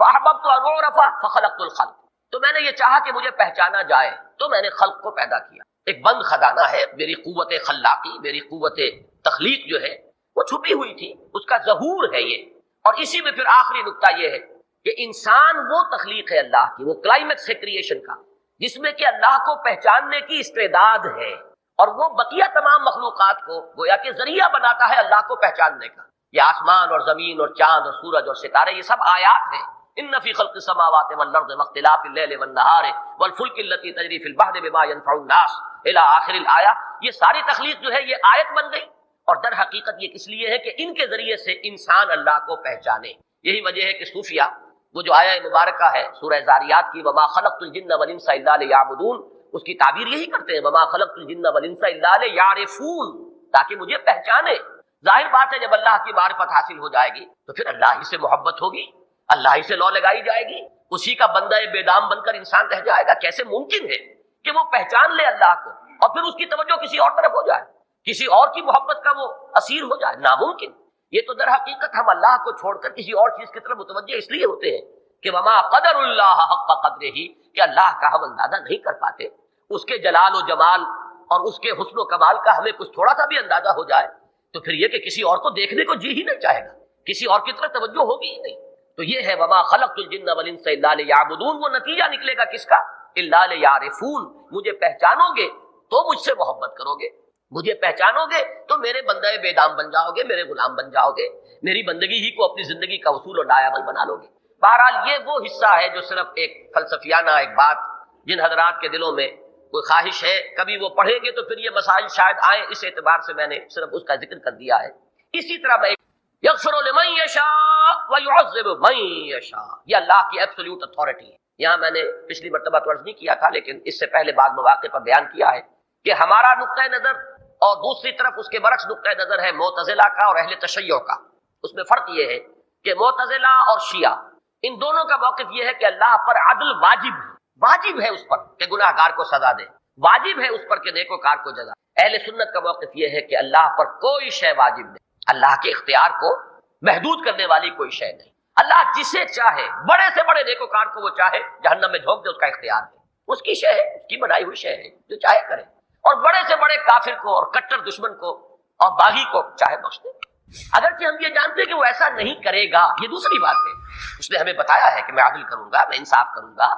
فاحببت ان اعرف فخلقت الخلق، تو میں نے یہ چاہا کہ مجھے پہچانا جائے تو میں نے خلق کو پیدا کیا۔ ایک بند خزانہ ہے، میری قوت خلاقی، میری قوت تخلیق جو ہے وہ چھپی ہوئی تھی، اس کا ظہور ہے یہ، اور اسی میں پھر آخری نقطہ یہ ہے کہ انسان وہ تخلیق ہے اللہ کی، وہ کلائمیکس ہے کریشن کا، جس میں کہ اللہ کو پہچاننے کی استعداد ہے، اور وہ بقیہ تمام مخلوقات کو گویا کہ ذریعہ بناتا ہے اللہ کو پہچاننے کا۔ یہ آسمان اور زمین اور چاند اور سورج اور ستارے، یہ سب آیات ہیں، ان فی خلق السماوات والارض واختلاف اللیل والنہار والفلک التی تجری فی البحر بما ينفع الناس الی آخر الآیہ، یہ ساری تخلیق جو ہے یہ آیت بن گئی، اور در حقیقت یہ کس لیے ہے کہ ان کے ذریعے سے انسان اللہ کو پہچانے۔ یہی وجہ ہے کہ صوفیہ وہ جو آیہ مبارکہ ہے سورہ ذاریات کی، وما خلقت الجن والانس الا لیعبدون، اس کی تعبیر یہی کرتے ہیں، وما خلقت الجن والانس الا لیعرفون، تاکہ مجھے پہچانے۔ ظاہر بات ہے جب اللہ کی معرفت حاصل ہو جائے گی تو پھر اللہ ہی سے محبت ہوگی، اللہ ہی سے لو لگائی جائے گی، اسی کا بندہ بے دام بن کر انسان رہ جائے گا۔ کیسے ممکن ہے کہ وہ پہچان لے اللہ کو اور پھر اس کی توجہ کسی اور طرف ہو جائے، کسی اور کی محبت کا وہ اسیر ہو جائے؟ ناممکن۔ یہ تو در حقیقت ہم اللہ کو چھوڑ کر کسی اور چیز کی طرف متوجہ اس لیے ہوتے ہیں کہ وما قدر اللہ حق قدرہ، کہ اللہ کا ہم اندازہ نہیں کر پاتے، اس کے جلال و جمال اور اس کے حسن و کمال کا ہمیں کچھ تھوڑا سا بھی اندازہ ہو جائے تو پھر یہ کہ کسی اور کو دیکھنے کو جی ہی نہیں چاہے گا، کسی اور کی طرف توجہ ہوگی ہی نہیں۔ تو یہ ہے وما خلقت الجن والانس الا لیعبدون، وہ نتیجہ نکلے گا کس کا؟ الا لیعرفون، مجھے پہچانو گے تو مجھ سے محبت کرو گے، مجھے پہچانو گے تو میرے بندے بے دام بن جاؤ گے، میرے غلام بن جاؤ گے، میری بندگی ہی کو اپنی زندگی کا اصول اور نائب بنا لو گے۔ بہرحال یہ وہ حصہ ہے جو صرف ایک فلسفیانہ ایک بات جن حضرات کے دلوں میں کوئی خواہش ہے کبھی وہ پڑھیں گے تو پھر یہ مسائل شاید آئیں، اس اعتبار سے میں نے صرف اس کا ذکر کر دیا ہے۔ اسی طرح میں یغفر لمن یشاء ویعذب من یشاء، یہ اللہ کی ایبسولوٹ اتھارٹی ہے۔ یہاں میں نے پچھلی مرتبہ تو عرض نہیں کیا تھا لیکن اس سے پہلے بعض مواقع پر بیان کیا ہے کہ ہمارا نقطہ نظر اور دوسری طرف اس کے برعکس نقطہ نظر ہے معتزلہ کا اور اہل تشیع کا۔ اس میں فرق یہ ہے کہ معتزلہ اور شیعہ ان دونوں کا موقف یہ ہے کہ اللہ پر عدل واجب ہے اس پر کہ گناہ گار کو سزا دے، واجب ہے اس پر کہ نیکوکار کو جزا۔ اہل سنت کا موقف یہ ہے کہ اللہ پر کوئی شے واجب نہیں، اللہ کے اختیار کو محدود کرنے والی کوئی شے نہیں۔ اللہ جسے چاہے بڑے سے بڑے نیکوکار کو وہ چاہے جہنم میں جھونک دے، اس کا اختیار ہے، اس کی شے ہے، اس کی بنائی ہوئی شے ہے، جو چاہے کرے، اور بڑے سے بڑے کافر کو اور کٹر دشمن کو اور باغی کو چاہے بخش دے۔ اگرچہ ہم یہ جانتے ہیں کہ وہ ایسا نہیں کرے گا، یہ دوسری بات ہے، اس نے ہمیں بتایا ہے کہ میں عدل کروں گا، میں انصاف کروں گا،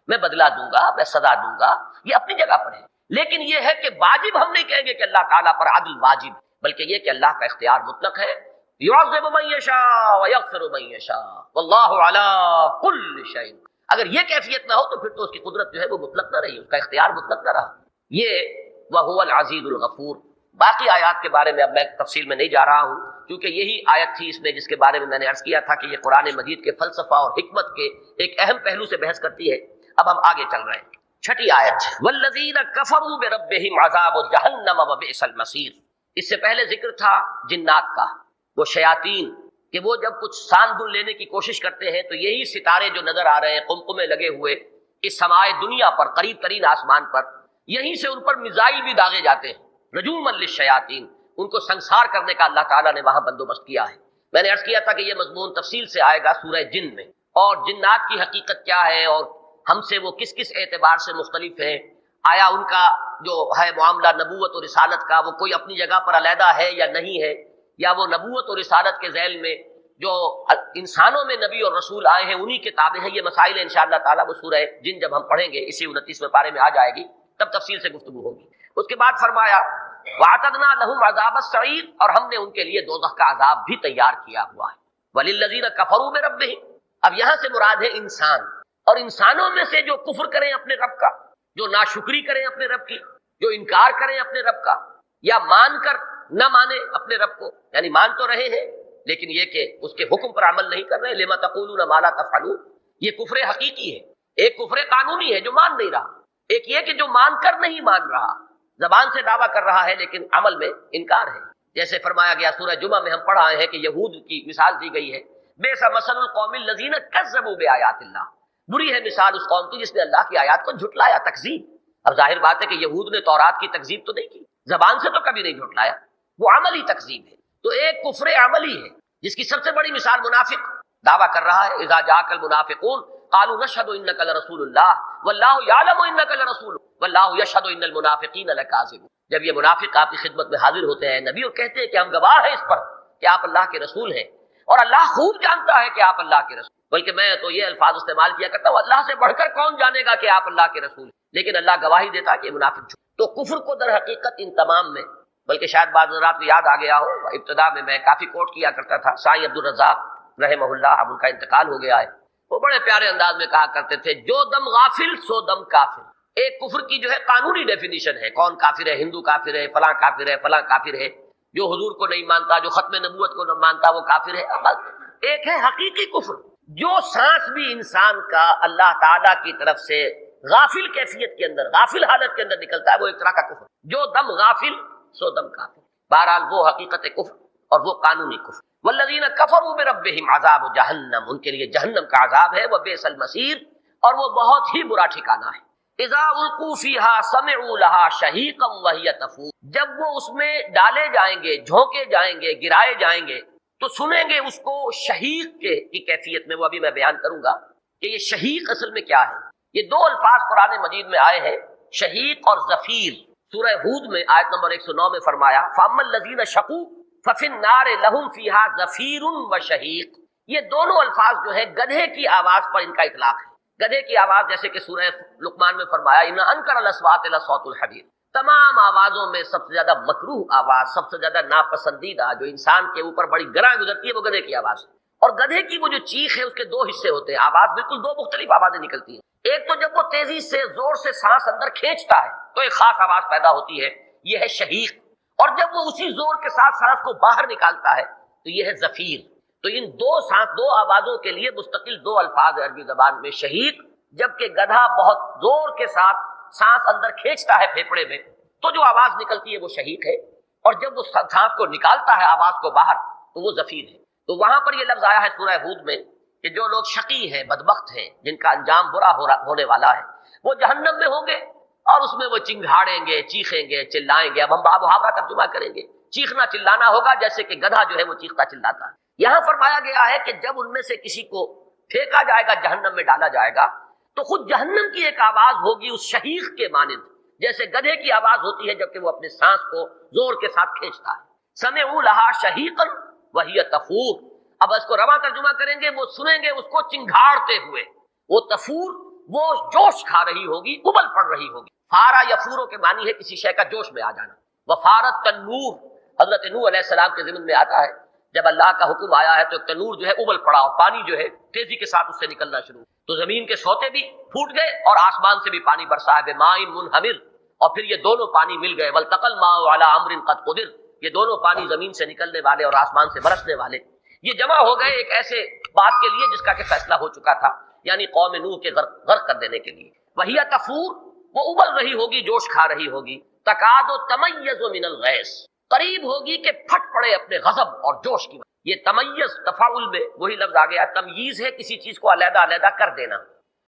میں بدلہ دوں گا، میں سزا دوں گا، یہ اپنی جگہ پر ہے۔ لیکن یہ ہے کہ واجب ہم نہیں کہیں گے کہ اللہ تعالیٰ پر عدل واجب، بلکہ یہ کہ اللہ کا اختیار مطلق ہے، یعذب من یشاء ویغفر من یشاء واللہ علی کل شیء۔ اگر یہ کیفیت نہ ہو تو پھر تو اس کی قدرت جو ہے وہ مطلق نہ رہی، اس کا اختیار مطلق نہ رہا۔ یہ وہو العزیز الغفور۔ باقی آیات کے بارے میں اب میں تفصیل میں نہیں جا رہا ہوں کیونکہ یہی آیت تھی اس میں جس کے بارے میں نے عرض کیا تھا کہ یہ قرآن مجید کے فلسفہ اور حکمت کے ایک اہم پہلو سے بحث کرتی ہے۔ اب ہم آگے چل رہے ہیں، چھٹی آیت، والذین کفروا بربہم عذاب جہنم وبئس المصیر۔ اس سے پہلے ذکر تھا جنات کا، وہ شیاطین کہ وہ جب کچھ سان گن لینے کی کوشش کرتے ہیں تو یہی ستارے جو نظر آ رہے ہیں قمقمے لگے ہوئے اس سمائے دنیا پر، قریب ترین آسمان پر، یہیں سے ان پر میزائل بھی داغے جاتے ہیں، رجوما للشیاطین، ان کو سنسار کرنے کا اللہ تعالیٰ نے وہاں بندوبست کیا ہے۔ میں نے عرض کیا تھا کہ یہ مضمون تفصیل سے آئے گا سورہ جن میں، اور جنات کی حقیقت کیا ہے اور ہم سے وہ کس کس اعتبار سے مختلف ہیں، آیا ان کا جو ہے معاملہ نبوت اور رسالت کا وہ کوئی اپنی جگہ پر علیحدہ ہے یا نہیں ہے، یا وہ نبوت اور رسالت کے ذیل میں جو انسانوں میں نبی اور رسول آئے ہیں انہی کے تابع ہیں۔ یہ مسائل انشاءاللہ تعالیٰ وہ سورہ جن جب ہم پڑھیں گے اسی 29ویں پارے میں آ جائے گی، تب تفصیل سے گفتگو ہوگی۔ اس کے بعد فرمایا وَأَعْتَدْنَا لَهُمْ عَذَابَ السَّعِيرِ، اور ہم نے ان کے لیے دوزخ کا عذاب بھی تیار کیا ہوا ہے۔ وَلِلَّذِينَ كَفَرُوا بِرَبِّهِمْ، اب یہاں سے مراد ہے انسان، اور انسانوں میں سے جو کفر کریں اپنے رب کا، جو ناشکری کریں اپنے رب کی، جو انکار کریں اپنے رب کا، یا مان کر نہ مانے اپنے رب کو، یعنی مان تو رہے ہیں لیکن یہ کہ اس کے حکم پر عمل نہیں کر رہے، لما تقولون ما لا تفعلون، یہ کفر حقیقی ہے۔ ایک کفر قانونی ہے جو مان نہیں رہا، ایک یہ کہ جو مان کر نہیں مان رہا، زبان سے دعویٰ کر رہا ہے لیکن عمل میں انکار ہے۔ جیسے فرمایا گیا سورہ جمعہ میں ہم پڑھ آئے ہیں کہ یہود کی مثال دی گئی ہے، بئس مثل القوم الذین کذبوا بآیات اللہ، بری ہے مثال اس قوم کی جس نے اللہ کی آیات کو جھٹلایا، تکذیب۔ اب ظاہر بات ہے کہ یہود نے تورات کی تکذیب تو نہیں کی، زبان سے تو کبھی نہیں جھٹلایا، وہ عملی تکذیب ہے۔ تو ایک کفر عملی ہے جس کی سب سے بڑی مثال منافق دعویٰ کر رہا ہے، اذا جاءک المنافقون قالوا نشهد انک لرسول اللہ واللہ یعلم انک لرسول واللہ یشهد ان المنافقین لکاذبون، جب یہ منافق آپ کی خدمت میں حاضر ہوتے ہیں نبی اور کہتے ہیں کہ ہم گواہ ہیں اس پر کہ آپ اللہ کے رسول ہیں، اور اللہ خوب جانتا ہے کہ آپ اللہ کے رسول، بلکہ میں تو یہ الفاظ استعمال کیا کرتا ہوں اللہ سے بڑھ کر کون جانے گا کہ آپ اللہ کے رسول ہیں، لیکن اللہ گواہی دیتا کہ یہ منافق جھوٹ۔ تو کفر کو در حقیقت ان تمام میں، بلکہ شاید بعض حضرات کو یاد آ گیا ہو، ابتدا میں کافی کوٹ کیا کرتا تھا سائیں عبدالرزاق رحمہ اللہ، اب ان کا انتقال ہو گیا ہے، وہ بڑے پیارے انداز میں کہا کرتے تھے جو دم غافل سو دم کافر۔ ایک کفر کی جو ہے قانونی ڈیفینیشن ہے، کون کافر ہے، ہندو کافر ہے، فلاں کافر ہے، فلاں کافر ہے، جو حضور کو نہیں مانتا، جو ختم نبوت کو نہیں مانتا وہ کافر ہے۔ اب ایک ہے حقیقی کفر، جو سانس بھی انسان کا اللہ تعالیٰ کی طرف سے غافل کیفیت کے اندر، غافل حالت کے اندر نکلتا ہے، وہ ایک طرح کا کفر، جو دم غافل سو دم کافر۔ بہرحال وہ حقیقت کفر اور وہ قانونی کفر۔ والذین کفروا بربہم عذاب جہنم، ان کے لیے جہنم کا عذاب ہے، وبئس المصیر، اور وہ بہت ہی برا ٹھکانہ ہے۔ اذا القوا فیہا سمعوا لہا شہیقا وہی تفور، جب وہ اس میں ڈالے جائیں گے، جھونکے جائیں گے، گرائے جائیں گے تو سنیں گے اس کو شہیق کی کیفیت میں، وہ ابھی میں بیان کروں گا کہ یہ شہیق اصل میں کیا ہے۔ یہ دو الفاظ قرآن مجید میں آئے ہیں، شہیق اور زفیر۔ سورہ ہود میں آیت نمبر 109 میں فرمایا فَأَمَّا الَّذِينَ شَقُوا فَفِي النَّارِ لَهُمْ فِيهَا زَفِيرٌ وَشَهِيقٌ، یہ دونوں الفاظ جو ہے گدھے کی آواز پر ان کا اطلاق ہے۔ گدھے کی آواز جیسے کہ سورہ لقمان میں فرمایا ان انکر الاصوات لصوت الحمیر، تمام آوازوں میں سب سے زیادہ مکروہ آواز، سب سے زیادہ ناپسندیدہ جو انسان کے اوپر بڑی گراں گزرتی ہے وہ گدھے کی آواز ہے۔ اور گدھے کی وہ جو چیخ ہے اس کے دو حصے ہوتے ہیں، آواز بالکل دو مختلف آوازیں نکلتی ہیں۔ ایک تو جب وہ تیزی سے زور سے سانس اندر کھینچتا ہے تو ایک خاص آواز پیدا ہوتی ہے، یہ ہے شہیق، اور جب وہ اسی زور کے ساتھ سانس کو باہر نکالتا ہے تو یہ ہے زفیر۔ تو ان دو آوازوں کے لیے مستقل دو الفاظ ہیں عربی زبان میں، شہیق جبکہ گدھا بہت زور کے ساتھ سانس اندر کھینچتا ہے پھیپھڑے میں تو جو آواز نکلتی ہے وہ شہیق ہے، اور جب وہ سانس کو نکالتا ہے آواز کو باہر تو وہ زفیر ہے۔ تو وہاں پر یہ لفظ آیا ہے سورہ ہود میں کہ جو لوگ شقی ہیں، بدبخت ہیں، جن کا انجام برا ہونے والا ہے، وہ جہنم میں ہوں گے اور اس میں وہ چنگھاڑیں گے، چیخیں گے، چلائیں گے۔ اب ہم باب و محاورہ ترجمہ کریں گے، چیخنا چلانا ہوگا جیسے کہ گدھا جو ہے وہ چیختا چلاتا ہے۔ یہاں فرمایا گیا ہے کہ جب ان میں سے کسی کو پھینکا جائے گا، جہنم میں ڈالا جائے گا، تو خود جہنم کی ایک آواز ہوگی اس شہیق کے مانند، جیسے گدھے کی آواز ہوتی ہے جبکہ وہ اپنے سانس کو زور کے ساتھ کھینچتا ہے۔ سمعوا لہا شہیقا وہی تفور، اب اس کو رواں ترجمہ کریں گے، وہ سنیں گے اس کو چنگھاڑتے ہوئے۔ وہ تفور وہ جوش کھا رہی ہوگی، ابل پڑ رہی ہوگی۔ فارا یفورو کے معنی ہے کسی شے کا جوش میں آ جانا۔ وفارت تنور، حضرت نوح علیہ السلام کے ضمن میں آتا ہے جب اللہ کا حکم آیا ہے تو ایک تنور جو ہے ابل پڑا اور پانی جو ہے تیزی کے ساتھ اس سے نکلنا شروع، تو زمین کے سوتے بھی پھوٹ گئے اور آسمان سے بھی پانی برسا ہے بماء منہمر، اور پھر یہ دونوں پانی مل گئے۔ والتقى الماء على امر قد قدر، یہ دونوں پانی زمین سے نکلنے والے اور آسمان سے برسنے والے یہ جمع ہو گئے ایک ایسے بات کے لیے جس کا کہ فیصلہ ہو چکا تھا، یعنی قوم نوح کے غرق کر دینے کے لیے۔ وہی تفور، وہ ابل رہی ہوگی، جوش کھا رہی ہوگی۔ تکاد تمیز من الغیظ، قریب ہوگی کہ پھٹ پڑے اپنے غضب اور جوش کی۔ یہ تمیز تفاعل میں وہی لفظ آ گیا، تمییز ہے کسی چیز کو علیحدہ علیحدہ کر دینا۔